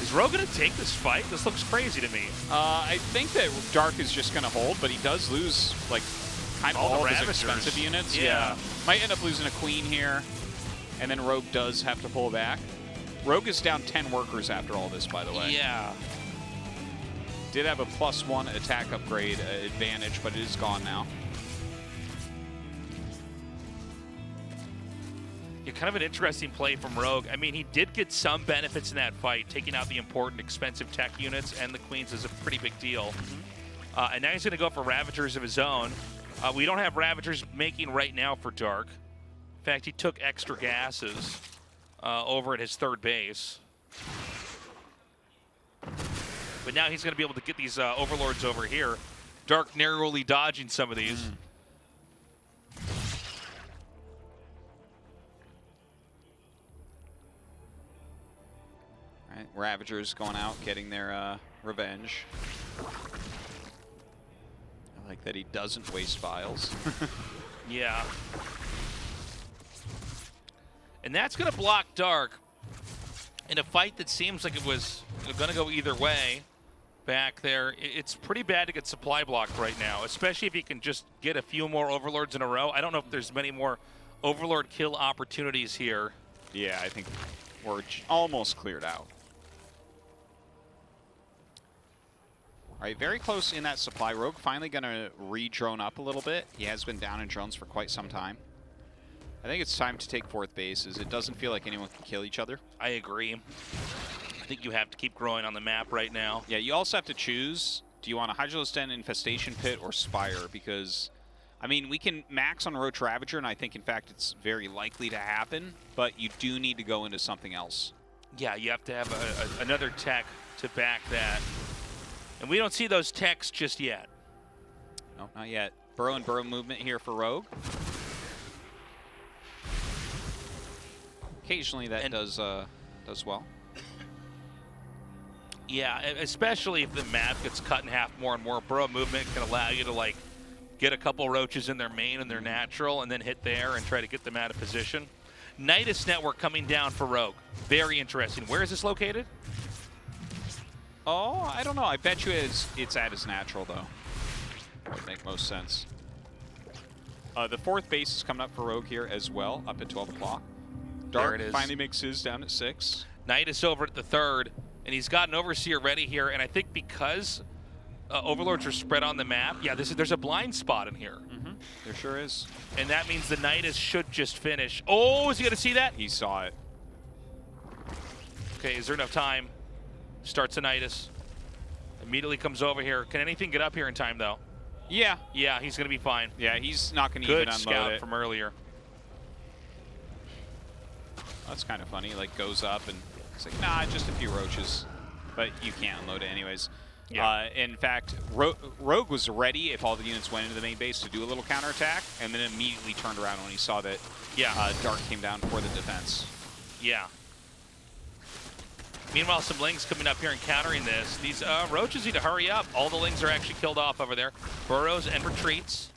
Speaker 2: Is Rogue going to take this fight? This looks crazy to me.
Speaker 3: I think that Dark is just going to hold, but he does lose, like, kind of all of his expensive units.
Speaker 2: Yeah.
Speaker 3: Might end up losing a Queen here, and then Rogue does have to pull back. Rogue is down 10 workers after all this, by the way.
Speaker 2: Yeah.
Speaker 3: Did have a +1 attack upgrade advantage, but it is gone now.
Speaker 2: Yeah, kind of an interesting play from Rogue. I mean, he did get some benefits in that fight. Taking out the important, expensive tech units and the Queens is a pretty big deal. And now he's going to go for Ravagers of his own. We don't have Ravagers making right now for Dark. In fact, he took extra gases over at his third base. But now he's going to be able to get these Overlords over here. Dark narrowly dodging some of these.
Speaker 3: All right, Ravagers going out, getting their revenge. I like that he doesn't waste files.
Speaker 2: Yeah. And that's going to block Dark in a fight that seems like it was going to go either way back there. It's pretty bad to get supply blocked right now, especially if you can just get a few more Overlords in a row. I don't know if there's many more Overlord kill opportunities here.
Speaker 3: Yeah, I think we're almost cleared out. All right, very close in that supply. Rogue finally going to re-drone up a little bit. He has been down in drones for quite some time. I think it's time to take fourth bases. It doesn't feel like anyone can kill each other.
Speaker 2: I agree. I think you have to keep growing on the map right now.
Speaker 3: Yeah, you also have to choose, do you want a Hydralisk Den, Infestation Pit, or Spire? Because, I mean, we can max on Roach Ravager, and I think, in fact, it's very likely to happen, but you do need to go into something else.
Speaker 2: Yeah, you have to have another tech to back that. And we don't see those techs just yet.
Speaker 3: No, not yet. Burrow and Burrow movement here for Rogue. Occasionally that does well.
Speaker 2: Yeah, especially if the map gets cut in half more and more. Burrow movement can allow you to, like, get a couple Roaches in their main and their natural and then hit there and try to get them out of position. Nidus Network coming down for Rogue. Very interesting. Where is this located?
Speaker 3: Oh, I don't know. I bet you it's at his natural, though. That would make most sense. The fourth base is coming up for Rogue here as well, up at 12 o'clock. Dark finally makes his down at 6.
Speaker 2: Nidus over at the third, and he's got an Overseer ready here, and I think because Overlords are spread on the map, yeah, there's a blind spot in here.
Speaker 3: There sure is.
Speaker 2: And that means the Nidus should just finish. Oh, is he going to see that?
Speaker 3: He saw it.
Speaker 2: Okay, is there enough time? Starts a Nidus. Immediately comes over here. Can anything get up here in time, though?
Speaker 3: Yeah.
Speaker 2: Yeah, he's going to be fine.
Speaker 3: Yeah, he's not going to even
Speaker 2: Good
Speaker 3: unload
Speaker 2: scout
Speaker 3: it.
Speaker 2: from earlier.
Speaker 3: That's kind of funny. Like, goes up and It's like, nah, just a few roaches. But you can't unload it anyways.
Speaker 2: Yeah.
Speaker 3: In fact, Rogue was ready if all the units went into the main base to do a little counterattack, and then immediately turned around when he saw that Dark came down for the defense.
Speaker 2: Yeah. Meanwhile, some Lings coming up here and countering this. These roaches need to hurry up. All the Lings are actually killed off over there. Burrows and retreats.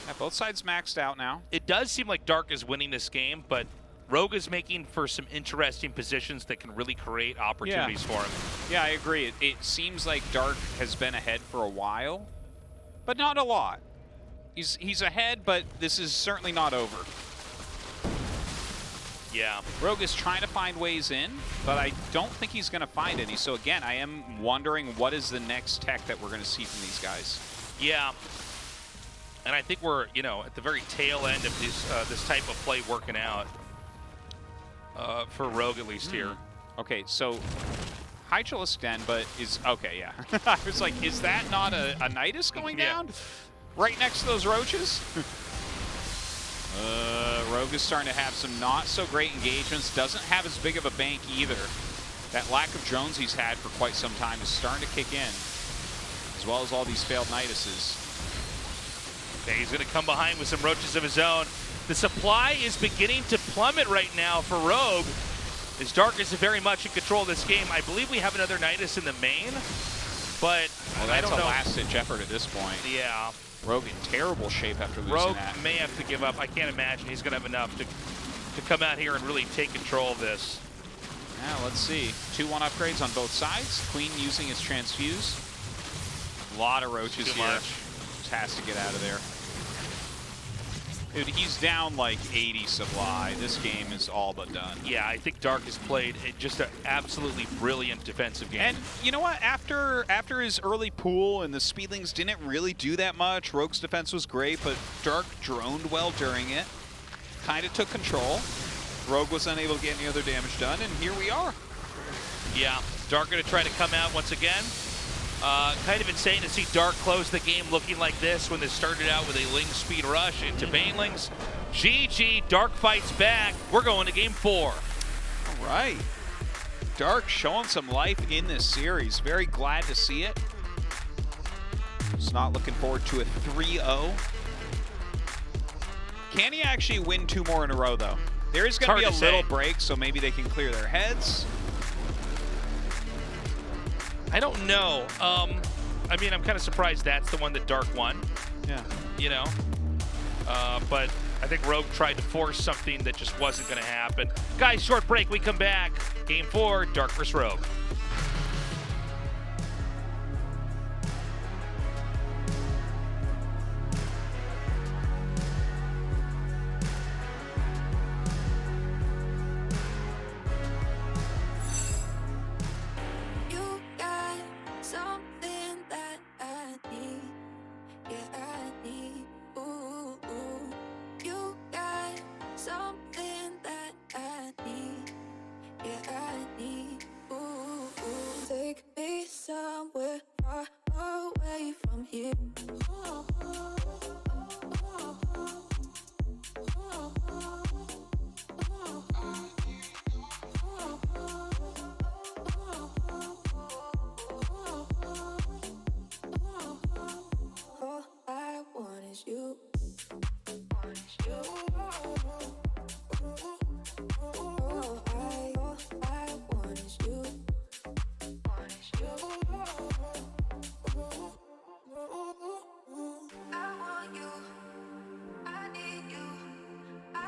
Speaker 3: Yeah, both sides maxed out now.
Speaker 2: It does seem like Dark is winning this game, but Rogue is making for some interesting positions that can really create opportunities for him.
Speaker 3: Yeah, I agree. It seems like Dark has been ahead for a while, but not a lot. He's ahead, but this is certainly not over.
Speaker 2: Yeah.
Speaker 3: Rogue is trying to find ways in, but I don't think he's going to find any. So again, I am wondering what is the next tech that we're going to see from these guys.
Speaker 2: Yeah. And I think we're, you know, at the very tail end of this type of play working out. For Rogue, at least here.
Speaker 3: Okay, so Hydralisk Den, but is okay. Yeah, I was like, is that not a Nidus going down right next to those roaches? Rogue is starting to have some not so great engagements. Doesn't have as big of a bank either. That lack of drones he's had for quite some time is starting to kick in, as well as all these failed Niduses.
Speaker 2: Okay, he's going to come behind with some roaches of his own. The supply is beginning to plummet right now for Rogue, as Dark is very much in control of this game. I believe we have another Nidus in the main, but I don't know.
Speaker 3: That's a last-ditch effort at this point.
Speaker 2: Yeah.
Speaker 3: Rogue in terrible shape after losing
Speaker 2: Rogue
Speaker 3: that.
Speaker 2: may have to give up. I can't imagine he's going to have enough to come out here and really take control of this.
Speaker 3: Yeah, let's see. 2-1 upgrades on both sides. Queen using his transfuse. A lot of roaches
Speaker 2: Too
Speaker 3: here.
Speaker 2: much.
Speaker 3: Just has to get out of there. Dude, he's down like 80 supply. This game is all but done.
Speaker 2: Yeah, I think Dark has played just an absolutely brilliant defensive game.
Speaker 3: And you know what? After his early pool and the Speedlings didn't really do that much. Rogue's defense was great, but Dark droned well during it. Kind of took control. Rogue was unable to get any other damage done, and here we are.
Speaker 2: Yeah, Dark going to try to come out once again. Kind of insane to see Dark close the game looking like this when this started out with a Ling speed rush into Banelings. GG, Dark fights back. We're going to game 4.
Speaker 3: All right. Dark showing some life in this series. Very glad to see it. Just not looking forward to a 3-0. Can he actually win 2 more in a row, though? There is going to be a little break, so maybe they can clear their heads.
Speaker 2: I don't know. I mean, I'm kind of surprised that's the one that Dark won.
Speaker 3: Yeah.
Speaker 2: You know? But I think Rogue tried to force something that just wasn't going to happen. Guys, short break. We come back. Game 4, Dark vs. Rogue.
Speaker 6: Take me somewhere far away from here. All I want is you. All I want is you. I want you, I need you, I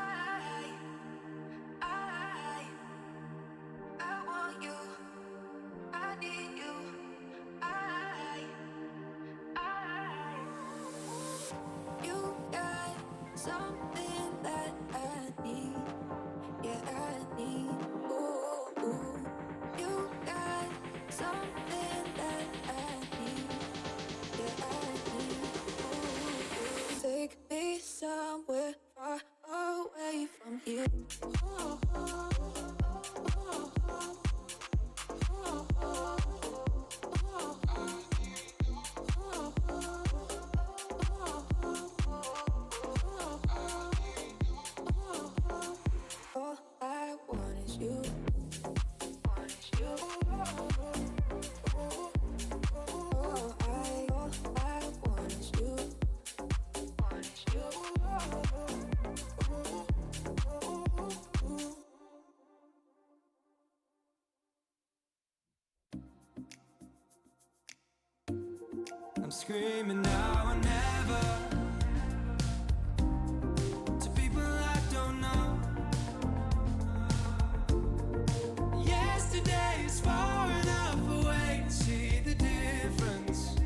Speaker 6: want you, I need you, you got something screaming now or never to people I don't know. Yesterday is far enough away to see the difference.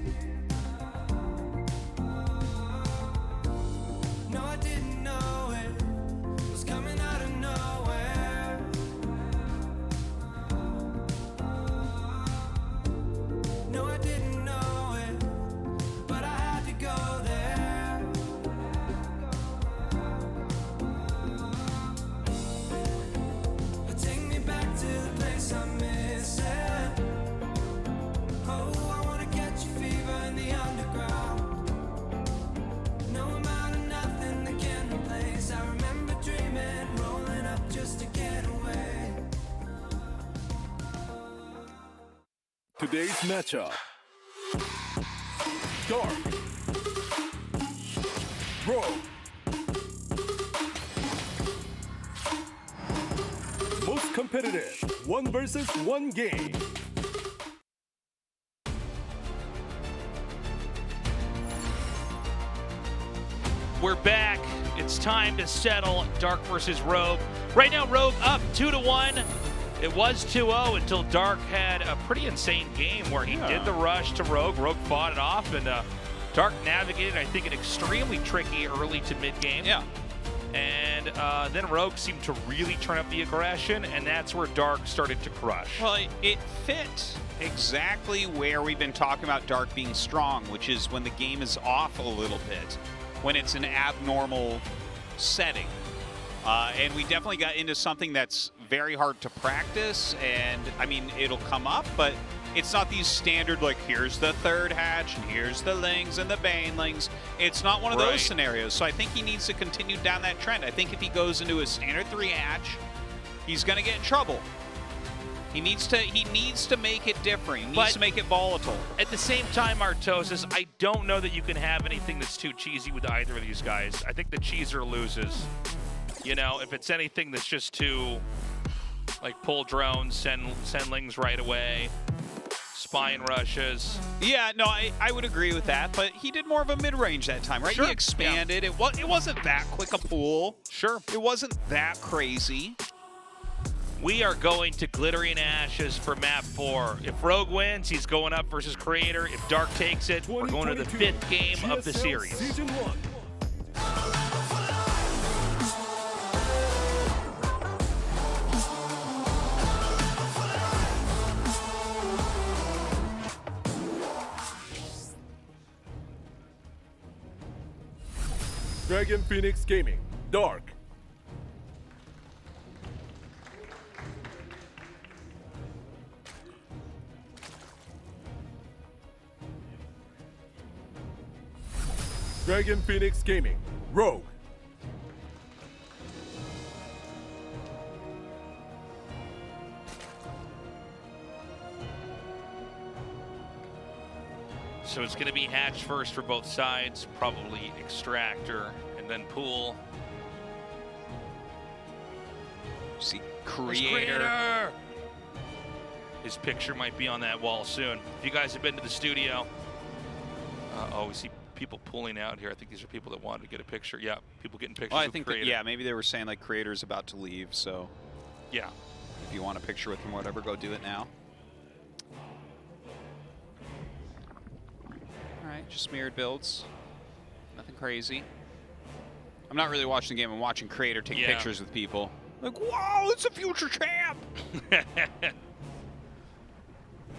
Speaker 6: No, I didn't know it was coming out of nowhere. No, I didn't know it, but I had to go there. But take me back to the place I'm missing. Oh, I wanna catch a fever in the underground. No amount of nothing that can replace. I remember dreaming, rolling up just to get away.
Speaker 1: Today's matchup. Dark. Rogue. Most competitive, 1 versus 1 game.
Speaker 2: We're back. It's time to settle Dark versus Rogue. Right now, Rogue up 2-1. It was 2-0 until Dark had a pretty insane game where he did the rush to Rogue. Rogue fought it off, and Dark navigated, I think, an extremely tricky early to mid-game.
Speaker 3: Yeah.
Speaker 2: And then Rogue seemed to really turn up the aggression, and that's where Dark started to crush.
Speaker 3: Well, it fit exactly where we've been talking about Dark being strong, which is when the game is off a little bit, when it's an abnormal setting. And we definitely got into something that's very hard to practice, and I mean, it'll come up, but it's not these standard, like, here's the third hatch, and here's the Lings and the Banelings. It's not one of those scenarios, so I think he needs to continue down that trend. I think if he goes into a standard 3 hatch, he's going to get in trouble. He needs to make it different. He needs to make it volatile.
Speaker 2: At the same time, Artosis, I don't know that you can have anything that's too cheesy with either of these guys. I think the cheeser loses. You know, if it's anything that's just too, like, pull drones, send Lings right away, spine rushes.
Speaker 3: Yeah, no, I would agree with that, but he did more of a mid-range that time, right?
Speaker 2: Sure.
Speaker 3: He expanded. Yeah. It wasn't that quick a pool.
Speaker 2: Sure.
Speaker 3: It wasn't that crazy.
Speaker 2: We are going to Glittering Ashes for map 4. If Rogue wins, he's going up versus Creator. If Dark takes it, we're going to the 5th game of the
Speaker 1: GSL
Speaker 2: series.
Speaker 1: Season 1. Dragon Phoenix Gaming, Dark. Dragon Phoenix Gaming, Rogue.
Speaker 2: So it's going to be hatch first for both sides, probably extractor, and then pool.
Speaker 3: See, Creator.
Speaker 2: His picture might be on that wall soon. If you guys have been to the studio, we see people pulling out here. I think these are people that wanted to get a picture. Yeah, people getting pictures.
Speaker 3: Well, I
Speaker 2: with
Speaker 3: think
Speaker 2: Creator.
Speaker 3: that, yeah, maybe they were saying like Creator's about to leave, so
Speaker 2: Yeah.
Speaker 3: if you want a picture with him, whatever, go do it now. All right, just mirrored builds, nothing crazy. I'm not really watching the game. I'm watching Creator take pictures with people. Like, whoa, it's a future champ.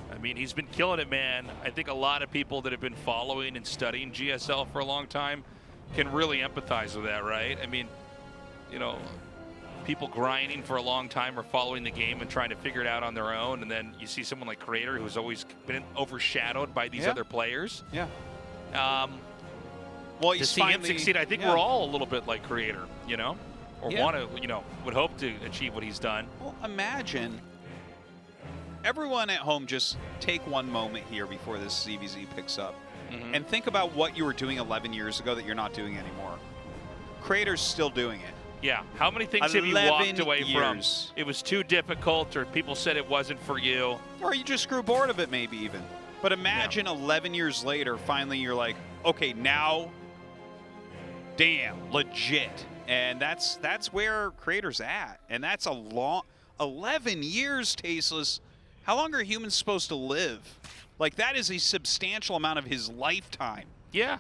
Speaker 2: I mean, he's been killing it, man. I think a lot of people that have been following and studying GSL for a long time can really empathize with that, right? I mean, you know, people grinding for a long time or following the game and trying to figure it out on their own, and then you see someone like Creator who's always been overshadowed by these other players.
Speaker 3: Yeah.
Speaker 2: Well, to see him succeed, I think we're all a little bit like Creator, you know? Or want to, you know, would hope to achieve what he's done.
Speaker 3: Well, imagine everyone at home, just take one moment here before this CVZ picks up and think about what you were doing 11 years ago that you're not doing anymore. Creator's still doing it.
Speaker 2: Yeah. How many things have you walked away from? It was too difficult, or people said it wasn't for you.
Speaker 3: Or you just grew bored of it, maybe even. But imagine 11 years later, finally you're like, okay, now, damn, legit. And that's where Creator's at. And that's a long, 11 years, Tasteless. How long are humans supposed to live? Like, that is a substantial amount of his lifetime.
Speaker 2: Yeah.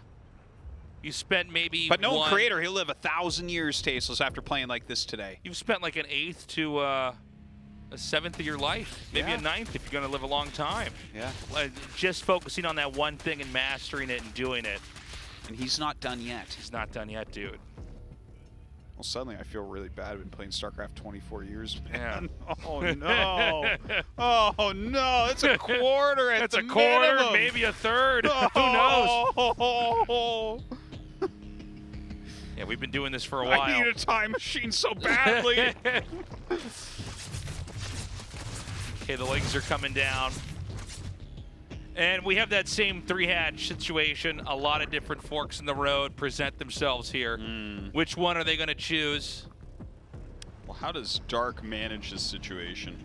Speaker 2: You spent maybe
Speaker 3: But no Creator, he'll live 1,000 years, Tasteless, after playing like this today.
Speaker 2: You've spent like an 8th to a 7th of your life, maybe a 9th if you're going to live a long time.
Speaker 3: Yeah.
Speaker 2: Like, just focusing on that one thing and mastering it and doing it.
Speaker 3: And he's not done yet.
Speaker 2: He's not done yet, dude.
Speaker 3: Well, suddenly I feel really bad. I've been playing StarCraft 24 years, man.
Speaker 2: Yeah.
Speaker 3: Oh, no. Oh, no. It's a quarter at
Speaker 2: That's
Speaker 3: the
Speaker 2: a quarter,
Speaker 3: minimum.
Speaker 2: maybe a third.
Speaker 3: Oh.
Speaker 2: Who knows? Yeah, we've been doing this for a while.
Speaker 3: I need a time machine so badly.
Speaker 2: Okay, the legs are coming down. And we have that same 3-hatch situation. A lot of different forks in the road present themselves here. Which one are they going to choose?
Speaker 3: Well, how does Dark manage this situation?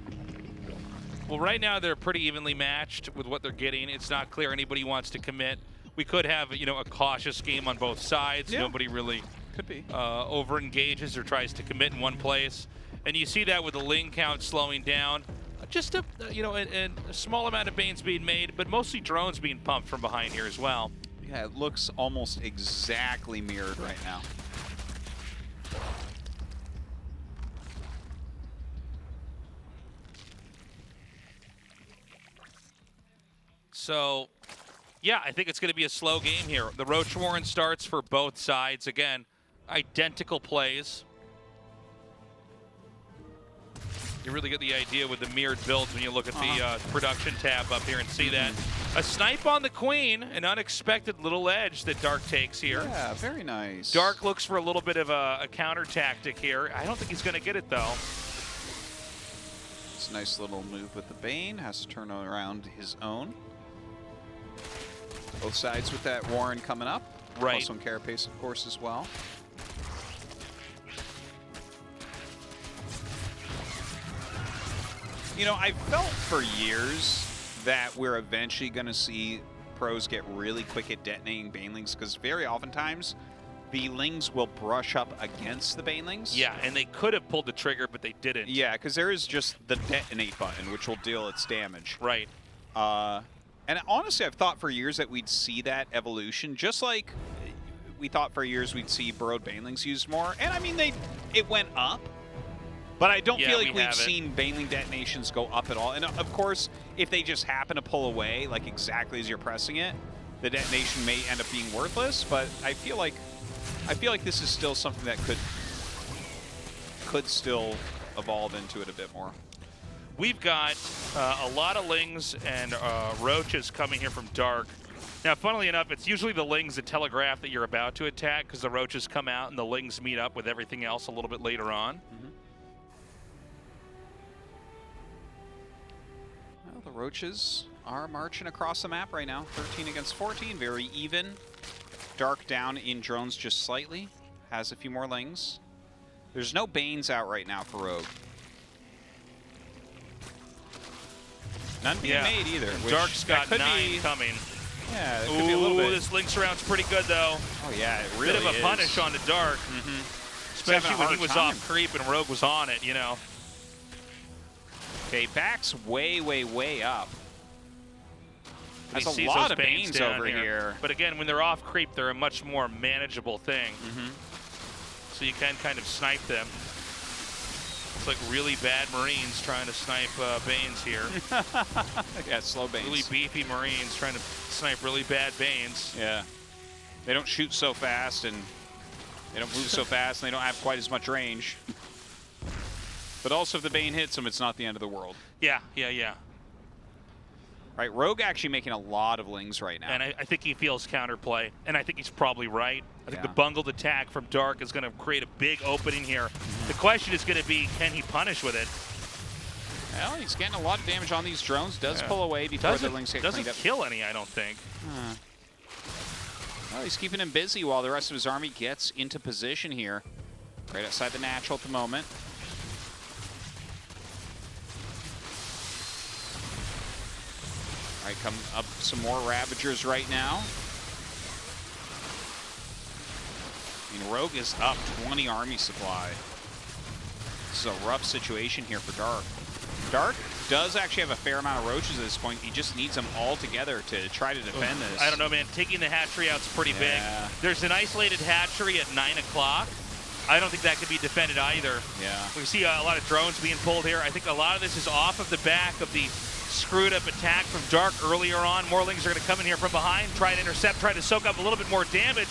Speaker 2: Well, right now they're pretty evenly matched with what they're getting. It's not clear anybody wants to commit. We could have, you know, a cautious game on both sides.
Speaker 3: Yeah.
Speaker 2: Nobody really
Speaker 3: Could be.
Speaker 2: over-engages or tries to commit in one place. And you see that with the Ling count slowing down. Just a, you know, a small amount of Banes being made, but mostly drones being pumped from behind here as well.
Speaker 3: Yeah, it looks almost exactly mirrored right now.
Speaker 2: So, yeah, I think it's going to be a slow game here. The Roach Warren starts for both sides. Again, identical plays. You really get the idea with the mirrored builds when you look at the production tab up here and see that. A snipe on the Queen, an unexpected little edge that Dark takes here.
Speaker 3: Yeah, very nice.
Speaker 2: Dark looks for a little bit of a counter tactic here. I don't think he's going to get it, though.
Speaker 3: It's a nice little move with the Bane. Has to turn around his own. Both sides with that Warren coming up.
Speaker 2: Right.
Speaker 3: Also on Carapace, of course, as well. You know, I felt for years that we're eventually going to see pros get really quick at detonating Banelings, because very oftentimes the Lings will brush up against the Banelings.
Speaker 2: Yeah, and they could have pulled the trigger, but they didn't.
Speaker 3: Yeah, because there is just the detonate button, which will deal its damage.
Speaker 2: Right.
Speaker 3: And honestly, I've thought for years that we'd see that evolution, just like we thought for years we'd see burrowed Banelings used more. And I mean, it went up. But I don't feel like we've seen Baneling detonations go up at all. And of course, if they just happen to pull away, like exactly as you're pressing it, the detonation may end up being worthless. But I feel like this is still something that could still evolve into it a bit more.
Speaker 2: We've got a lot of Lings and Roaches coming here from Dark. Now, funnily enough, it's usually the Lings that telegraph that you're about to attack, because the Roaches come out and the Lings meet up with everything else a little bit later on.
Speaker 3: The Roaches are marching across the map right now. 13 against 14, very even. Dark down in drones just slightly. Has a few more Lings. There's no Banes out right now for Rogue. None being made either.
Speaker 2: Dark's got 9 coming.
Speaker 3: Yeah, that could be a little bit.
Speaker 2: This Link surround's pretty good, though.
Speaker 3: Oh, yeah, it really is.
Speaker 2: Bit of a punish onto Dark. Especially when he was off creep and Rogue was on it, you know.
Speaker 3: Okay, back's way, way, way up. There's
Speaker 2: a
Speaker 3: lot of Banes over here.
Speaker 2: But again, when they're off creep, they're a much more manageable thing. So you can kind of snipe them. It's like really bad Marines trying to snipe Banes here.
Speaker 3: Yeah, slow Banes.
Speaker 2: Really beefy Marines trying to snipe really bad Banes.
Speaker 3: Yeah. They don't shoot so fast, and they don't move so fast, and they don't have quite as much range. But also, if the Bane hits him, it's not the end of the world.
Speaker 2: Yeah, yeah, yeah.
Speaker 3: Right, Rogue actually making a lot of Lings right now.
Speaker 2: And I think he feels counterplay, and I think he's probably right. I think the bungled attack from Dark is going to create a big opening here. The question is going to be, can he punish with it?
Speaker 3: Well, he's getting a lot of damage on these drones. Does pull away before the Lings get cleaned up.
Speaker 2: Doesn't kill any, I don't think.
Speaker 3: Well, he's keeping him busy while the rest of his army gets into position here. Right outside the natural at the moment. All right, come up some more Ravagers right now. I mean, Rogue is up 20 army supply. This is a rough situation here for Dark. Dark does actually have a fair amount of roaches at this point. He just needs them all together to try to defend this.
Speaker 2: I don't know, man. Taking the hatchery out's pretty big. There's an isolated hatchery at 9 o'clock. I don't think that could be defended either.
Speaker 3: Yeah.
Speaker 2: We see a lot of drones being pulled here. I think a lot of this is off of the back of the screwed up attack from Dark earlier on. Morlings are going to come in here from behind, try to intercept, try to soak up a little bit more damage.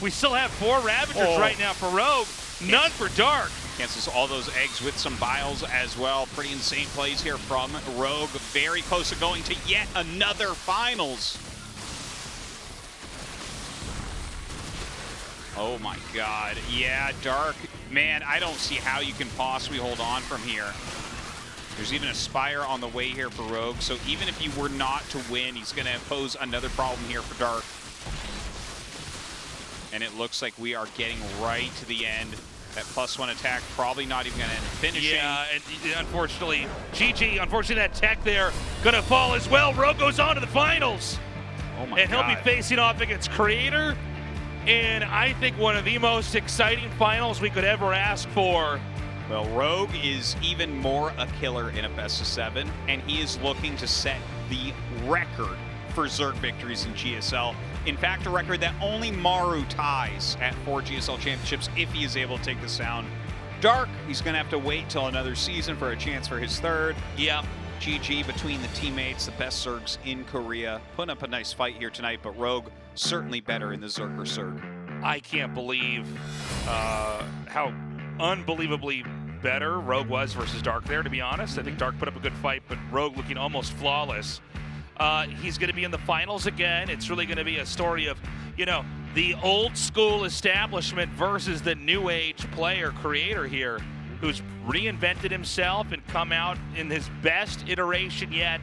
Speaker 2: We still have 4 Ravagers right now for Rogue, none for Dark.
Speaker 3: Cancels all those eggs with some biles as well. Pretty insane plays here from Rogue. Very close to going to yet another finals. Oh my God. Yeah, Dark. Man, I don't see how you can possibly hold on from here. There's even a Spire on the way here for Rogue. So even if you were not to win, he's going to pose another problem here for Dark. And it looks like we are getting right to the end. That +1 attack probably not even going to end finishing.
Speaker 2: Yeah, and unfortunately, GG, unfortunately that tech there going to fall as well. Rogue goes on to the finals.
Speaker 3: Oh my
Speaker 2: and
Speaker 3: God.
Speaker 2: he'll be facing off against Creator. And I think one of the most exciting finals we could ever ask for.
Speaker 3: Well, Rogue is even more a killer in a best-of-7, and he is looking to set the record for Zerg victories in GSL. In fact, a record that only Maru ties at 4 GSL championships if he is able to take this down. Dark, he's going to have to wait till another season for a chance for his 3rd.
Speaker 2: Yeah.
Speaker 3: GG between the teammates, the best Zergs in Korea. Putting up a nice fight here tonight, but Rogue certainly better in the Zerg vs. Zerg.
Speaker 2: I can't believe how unbelievably better Rogue was versus Dark there, to be honest. I think Dark put up a good fight, but Rogue looking almost flawless. He's going to be in the finals again. It's really going to be a story of, you know, the old school establishment versus the new age player Creator here, who's reinvented himself and come out in his best iteration yet.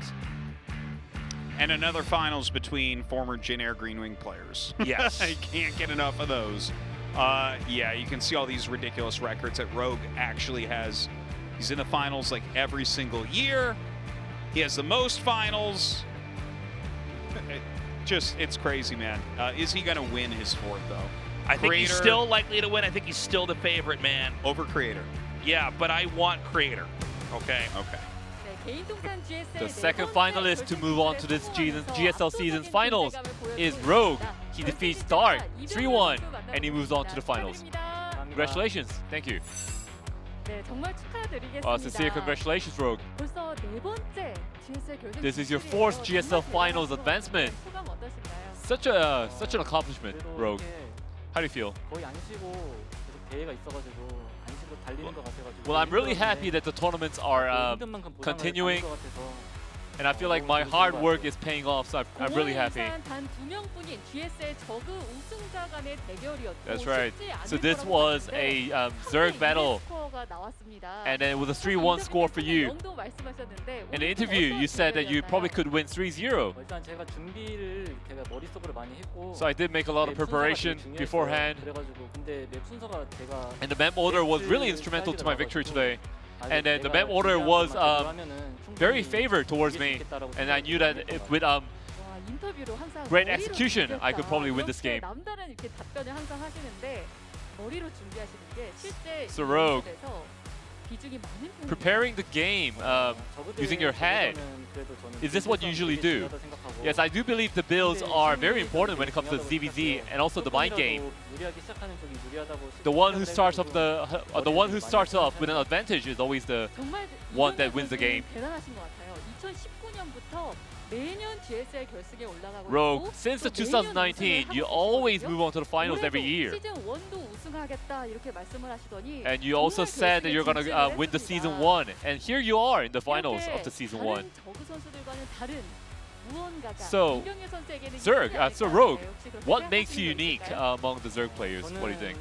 Speaker 3: And another finals between former Jin Air Greenwing players.
Speaker 2: Yes.
Speaker 3: I can't get enough of those. Yeah, you can see all these ridiculous records that Rogue actually has. He's in the finals like every single year. He has the most finals. It's crazy, man. Is he going to win his 4th, though?
Speaker 2: I think he's still likely to win. I think he's still the favorite, man.
Speaker 3: Over Creator.
Speaker 2: Yeah, but I want Creator. Okay.
Speaker 3: Okay.
Speaker 4: The second finalist to move on to this GSL season's finals is Rogue. He defeats Dark 3-1, and he moves on to the finals. Congratulations. Thank you. Sincere congratulations, Rogue. This is your 4th GSL finals advancement. Such an accomplishment, Rogue. How do you feel? Well, I'm really happy that the tournaments are continuing, and I feel like my hard work is paying off, so I'm really happy. That's right. So this was a Zerg battle, and then it was a 3-1 score for you. In the interview, you said that you probably could win 3-0. So I did make a lot of preparation beforehand, and the map order was really instrumental to my victory today. And then the map order was very favored towards me, and I knew that with great execution, I could probably win this game. So Rogue, preparing the game using your head, is this what you usually do? Yes, I do believe the builds are very important when it comes to ZVZ and also the mind game. The one who starts off with an advantage is always the one that wins the game. Rogue, since the 2019, you always move on to the finals every year. And you also said that you're going to win the Season 1. And here you are in the finals of the Season 1. So, Zerg, so Rogue, what makes you unique among the Zerg players? What do you think?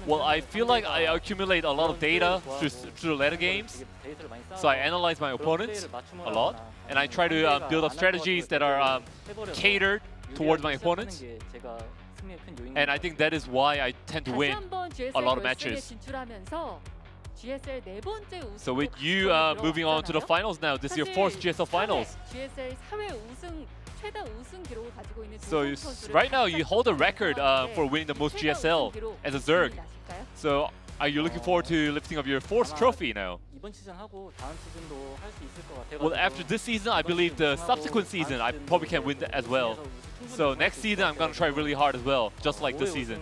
Speaker 4: Well, I feel like I accumulate a lot of data through the later games. So I analyze my opponents a lot, and I try to build up strategies that are catered towards my opponents. And I think that is why I tend to win a lot of matches.
Speaker 7: GSL 네 번째 우승.
Speaker 4: So with you moving on to the finals now, this is your fourth GSL finals.
Speaker 7: GSL 4회 우승 최다 우승 기록을 가지고 있는
Speaker 4: So
Speaker 7: 조성 선수를
Speaker 4: right now you hold a record for winning the most
Speaker 7: 최다
Speaker 4: GSL
Speaker 7: 우승 기록
Speaker 4: as a Zerg.
Speaker 7: 나실까요?
Speaker 4: So are you looking forward to lifting up your fourth trophy now?
Speaker 8: 이번 시즌 하고 다음 시즌도 할 수 있을 것 같아요.
Speaker 4: Well, after this season, I believe the subsequent season I probably can win as well. So next season I'm gonna try really hard as well, just like this season.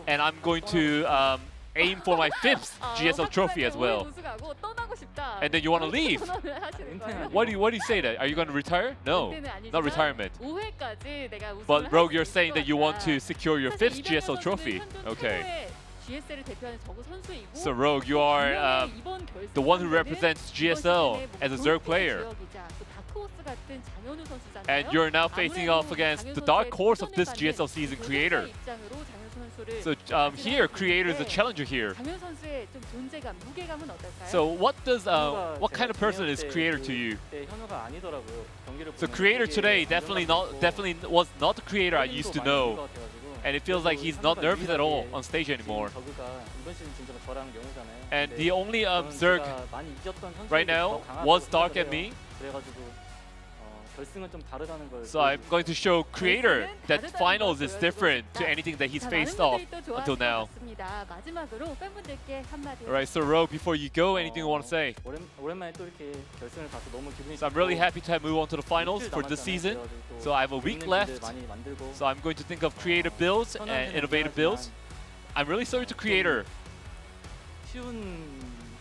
Speaker 4: And I'm going to aim for my fifth GSL trophy as well.
Speaker 7: 우승하고 떠나고 싶다.
Speaker 4: And then you want to leave?
Speaker 7: 선언을 하시는 거예요?
Speaker 4: What do you say that? Are you going to retire? No,
Speaker 7: 그때는 아니지만
Speaker 4: not retirement.
Speaker 7: 5회까지 내가 우승을
Speaker 4: But
Speaker 7: 할
Speaker 4: Rogue,
Speaker 7: 수
Speaker 4: you're
Speaker 7: 있을
Speaker 4: saying
Speaker 7: 것
Speaker 4: that you want
Speaker 7: 같다.
Speaker 4: to secure your
Speaker 7: 사실
Speaker 4: fifth
Speaker 7: 이병렬
Speaker 4: GSL
Speaker 7: 선수는
Speaker 4: trophy.
Speaker 7: 현존
Speaker 4: Okay.
Speaker 7: 최고의 GSL을 대표하는 저그 선수이고
Speaker 4: So Rogue, you are
Speaker 7: 분명히 이번 결승
Speaker 4: the one who
Speaker 7: 상대는
Speaker 4: represents
Speaker 7: 이번
Speaker 4: GSL
Speaker 7: 시즌의
Speaker 4: as a
Speaker 7: 뭐
Speaker 4: Zerg
Speaker 7: 골대
Speaker 4: player.
Speaker 7: 주역이자 또 다크호스 같은 장현우 선수잖아요.
Speaker 4: And you're now facing off
Speaker 7: 아무래도
Speaker 4: against
Speaker 7: 장현우
Speaker 4: the dark
Speaker 7: 선수의
Speaker 4: horse of this
Speaker 7: 도전을
Speaker 4: GSL
Speaker 7: 받는
Speaker 4: season,
Speaker 7: 그
Speaker 4: Creator.
Speaker 7: 입장으로 장현우 선수를
Speaker 4: So here, Creator is the challenger here.
Speaker 7: 장현우 선수의 좀 존재감, 무게감은 어떨까요?
Speaker 4: So what kind of person is Creator to you?
Speaker 8: 현우가 아니더라고요. 경기를
Speaker 4: So
Speaker 8: 보면
Speaker 4: Creator
Speaker 8: 되게
Speaker 4: today definitely was not the Creator I
Speaker 8: 떨림도
Speaker 4: used to
Speaker 8: 많이 있는
Speaker 4: know.
Speaker 8: 것 같아가지고
Speaker 4: And it feels like he's not nervous at all on stage anymore.
Speaker 8: 저그가 이번 시즌 진짜 저랑 영우잖아요.
Speaker 4: And
Speaker 8: 근데
Speaker 4: the only
Speaker 8: 저는
Speaker 4: Zerg
Speaker 8: 제가 많이 이겼던 선수들이
Speaker 4: right
Speaker 8: 더
Speaker 4: now
Speaker 8: 강하다고
Speaker 4: was Dark
Speaker 8: 생각을
Speaker 4: and
Speaker 8: 해요.
Speaker 4: me.
Speaker 8: 그래가지고 결승은 좀 다르다는 걸.
Speaker 4: So I'm going to show Creator that
Speaker 7: 다르다는
Speaker 4: finals
Speaker 7: 걸
Speaker 4: is different to
Speaker 7: 보여주고
Speaker 4: anything that he's
Speaker 7: 자,
Speaker 4: faced
Speaker 7: 많은
Speaker 4: off
Speaker 7: 분들이 또
Speaker 4: until
Speaker 7: 좋아하실 것
Speaker 4: now.
Speaker 7: 같습니다. 마지막으로 팬분들께 한마디.
Speaker 4: Alright, so Rogue, before you go, anything you want to say?
Speaker 8: 오랜만에 또 이렇게 결승을 가서 너무 기분이
Speaker 4: So I'm really happy to move on to the finals for this season. So I have a week left.
Speaker 8: 많이 만들고
Speaker 4: So I'm going to think of creative builds and innovative builds. I'm really sorry to Creator,
Speaker 8: 쉬운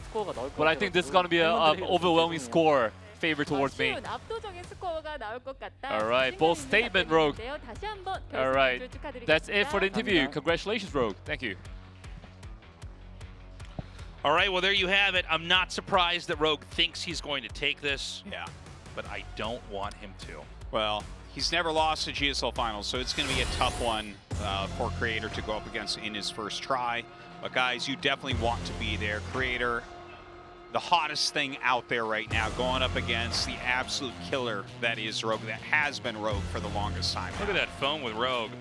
Speaker 8: 스코어가 나올 것
Speaker 4: but I think this is going to be an overwhelming score favor towards me.
Speaker 7: 쉬운 압도적인 스코어가 나올 것 같다.
Speaker 4: Alright, bold statement, Rogue.
Speaker 7: 다시 한번
Speaker 4: Alright,
Speaker 7: 결승 축하드리겠습니다.
Speaker 4: that's it for the interview.
Speaker 8: 감사합니다.
Speaker 4: Congratulations, Rogue. Thank you.
Speaker 2: All right, well, there you have it. I'm not surprised that Rogue thinks he's going to take this,
Speaker 3: Yeah.
Speaker 2: but I don't want him to.
Speaker 3: Well, he's never lost a GSL Finals, so it's going to be a tough one for Creator to go up against in his first try. But guys, you definitely want to be there. Creator, the hottest thing out there right now, going up against the absolute killer that is Rogue, that has been Rogue for the longest time.
Speaker 2: Look at that phone with Rogue.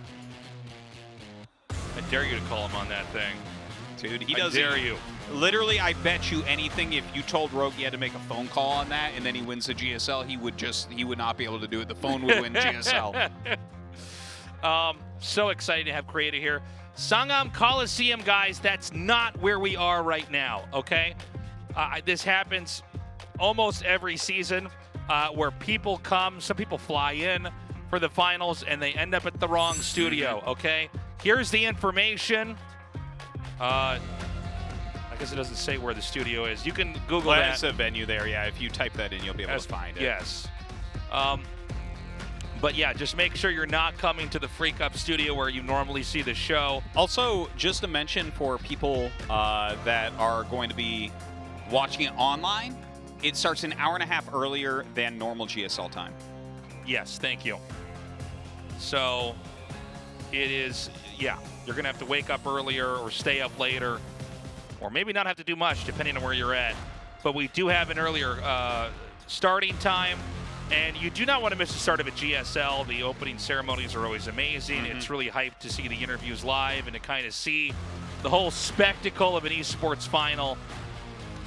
Speaker 2: I dare you to call him on that thing.
Speaker 3: Dude, he
Speaker 2: I
Speaker 3: doesn't.
Speaker 2: dare you.
Speaker 3: Literally, I bet you anything if you told Rogue he had to make a phone call on that and then he wins the GSL, he would not be able to do it. The phone would win GSL.
Speaker 2: So excited to have Creator here. Sangam Coliseum, guys, that's not where we are right now, okay? This happens almost every season where people come, some people fly in for the finals and they end up at the wrong studio, okay? Here's the information. I guess it doesn't say where the studio is. You can Google that.
Speaker 3: It's a venue there, yeah. If you type that in, you'll be able to find it.
Speaker 2: Yes. But yeah, just make sure you're not coming to the Freak Up studio where you normally see the show.
Speaker 3: Also, just a mention for people that are going to be watching it online, it starts an hour and a half earlier than normal GSL time.
Speaker 2: Yes, thank you. So it is, yeah, you're going to have to wake up earlier or stay up later, or maybe not have to do much depending on where you're at. But we do have an earlier starting time. And you do not want to miss the start of a GSL. The opening ceremonies are always amazing. It's really hyped to see the interviews live and to kind of see the whole spectacle of an esports final.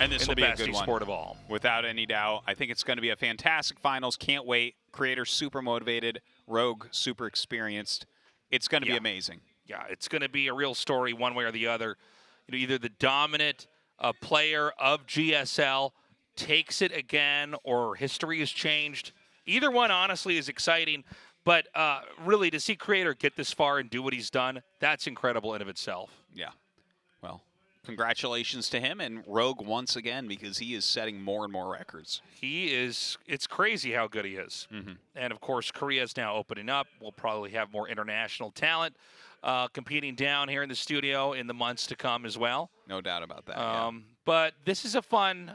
Speaker 3: And this will be a good one.
Speaker 2: Esport of all.
Speaker 3: Without any doubt. I think it's going to be a fantastic finals. Can't wait. Creator super motivated. Rogue super experienced. It's going to be amazing.
Speaker 2: Yeah, it's going to be a real story one way or the other. You know, either the dominant player of GSL takes it again or history has changed. Either one, honestly, is exciting. But really, to see Creator get this far and do what he's done, that's incredible in of itself.
Speaker 3: Yeah. Well, congratulations to him and Rogue once again, because he is setting more and more records.
Speaker 2: He is. It's crazy how good he is. And, of course, Korea is now opening up. We'll probably have more international talent competing down here in the studio in the months to come as well.
Speaker 3: No doubt about that.
Speaker 2: But this is a fun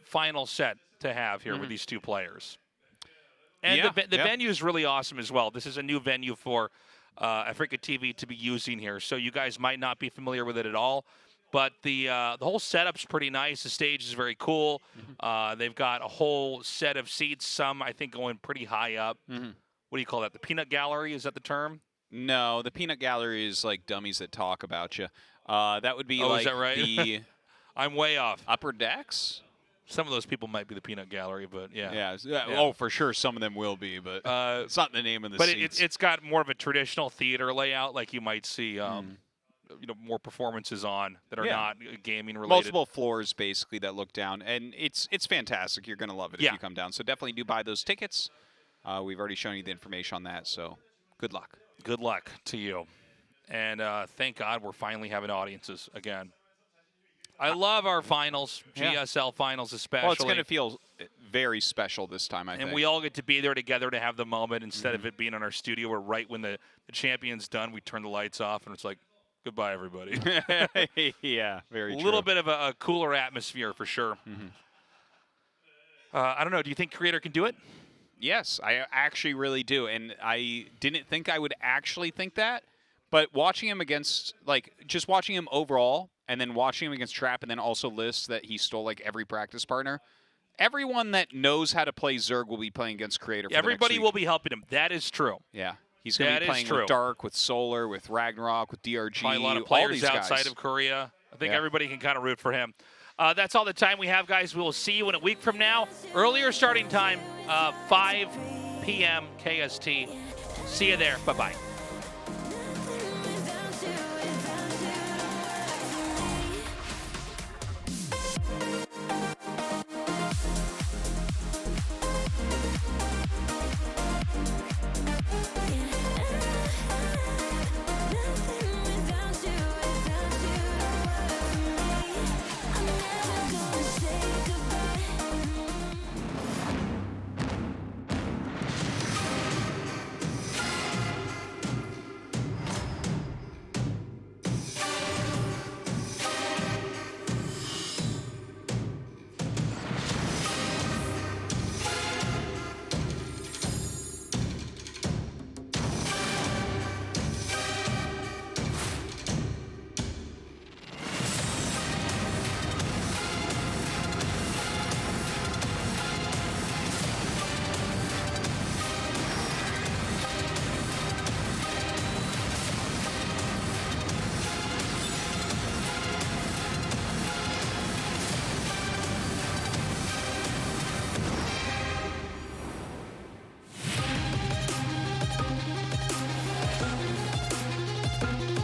Speaker 2: final set to have here with these two players. And the venue is really awesome as well. This is a new venue for Africa TV to be using here. So you guys might not be familiar with it at all. But the whole setup's pretty nice. The stage is very cool. They've got a whole set of seats, some I think going pretty high up. What do you call that? The peanut gallery? Is that the term?
Speaker 3: No, the peanut gallery is like dummies that talk about you. That would be like
Speaker 2: is that right?
Speaker 3: the
Speaker 2: I'm way off.
Speaker 3: Upper Decks?
Speaker 2: Some of those people might be the peanut gallery, but yeah.
Speaker 3: Yeah. Oh, for sure, some of them will be, but it's not the name of the
Speaker 2: But
Speaker 3: seats.
Speaker 2: it's got more of a traditional theater layout, like you might see, more performances on that are not gaming related.
Speaker 3: Multiple floors, basically, that look down, and it's fantastic. You're going to love it if you come down. So definitely do buy those tickets. We've already shown you the information on that, so good luck.
Speaker 2: Good luck to you. And thank God we're finally having audiences again. I love our finals, GSL finals especially.
Speaker 3: Well, it's going to feel very special this time, I think.
Speaker 2: And we all get to be there together to have the moment instead of it being in our studio where right when the champion's done, we turn the lights off and it's like, goodbye, everybody.
Speaker 3: Yeah, very true.
Speaker 2: A little bit of a cooler atmosphere for sure. I don't know. Do you think Creator can do it?
Speaker 3: Yes, I actually really do. And I didn't think I would actually think that. But watching him against, just watching him overall, and then watching him against Trap, and then also lists that he stole, every practice partner, everyone that knows how to play Zerg will be playing against Creator for
Speaker 2: Everybody
Speaker 3: the next week.
Speaker 2: will be helping him. That is true.
Speaker 3: Yeah. He's going to be playing with Dark, with Solar, with Ragnarok, with DRG,
Speaker 2: probably a lot of
Speaker 3: all
Speaker 2: players
Speaker 3: these
Speaker 2: outside
Speaker 3: guys.
Speaker 2: of Korea. I think everybody can kind of root for him. That's all the time we have, guys. We will see you in a week from now. Earlier starting time, 5 p.m. KST. See you there. Bye-bye.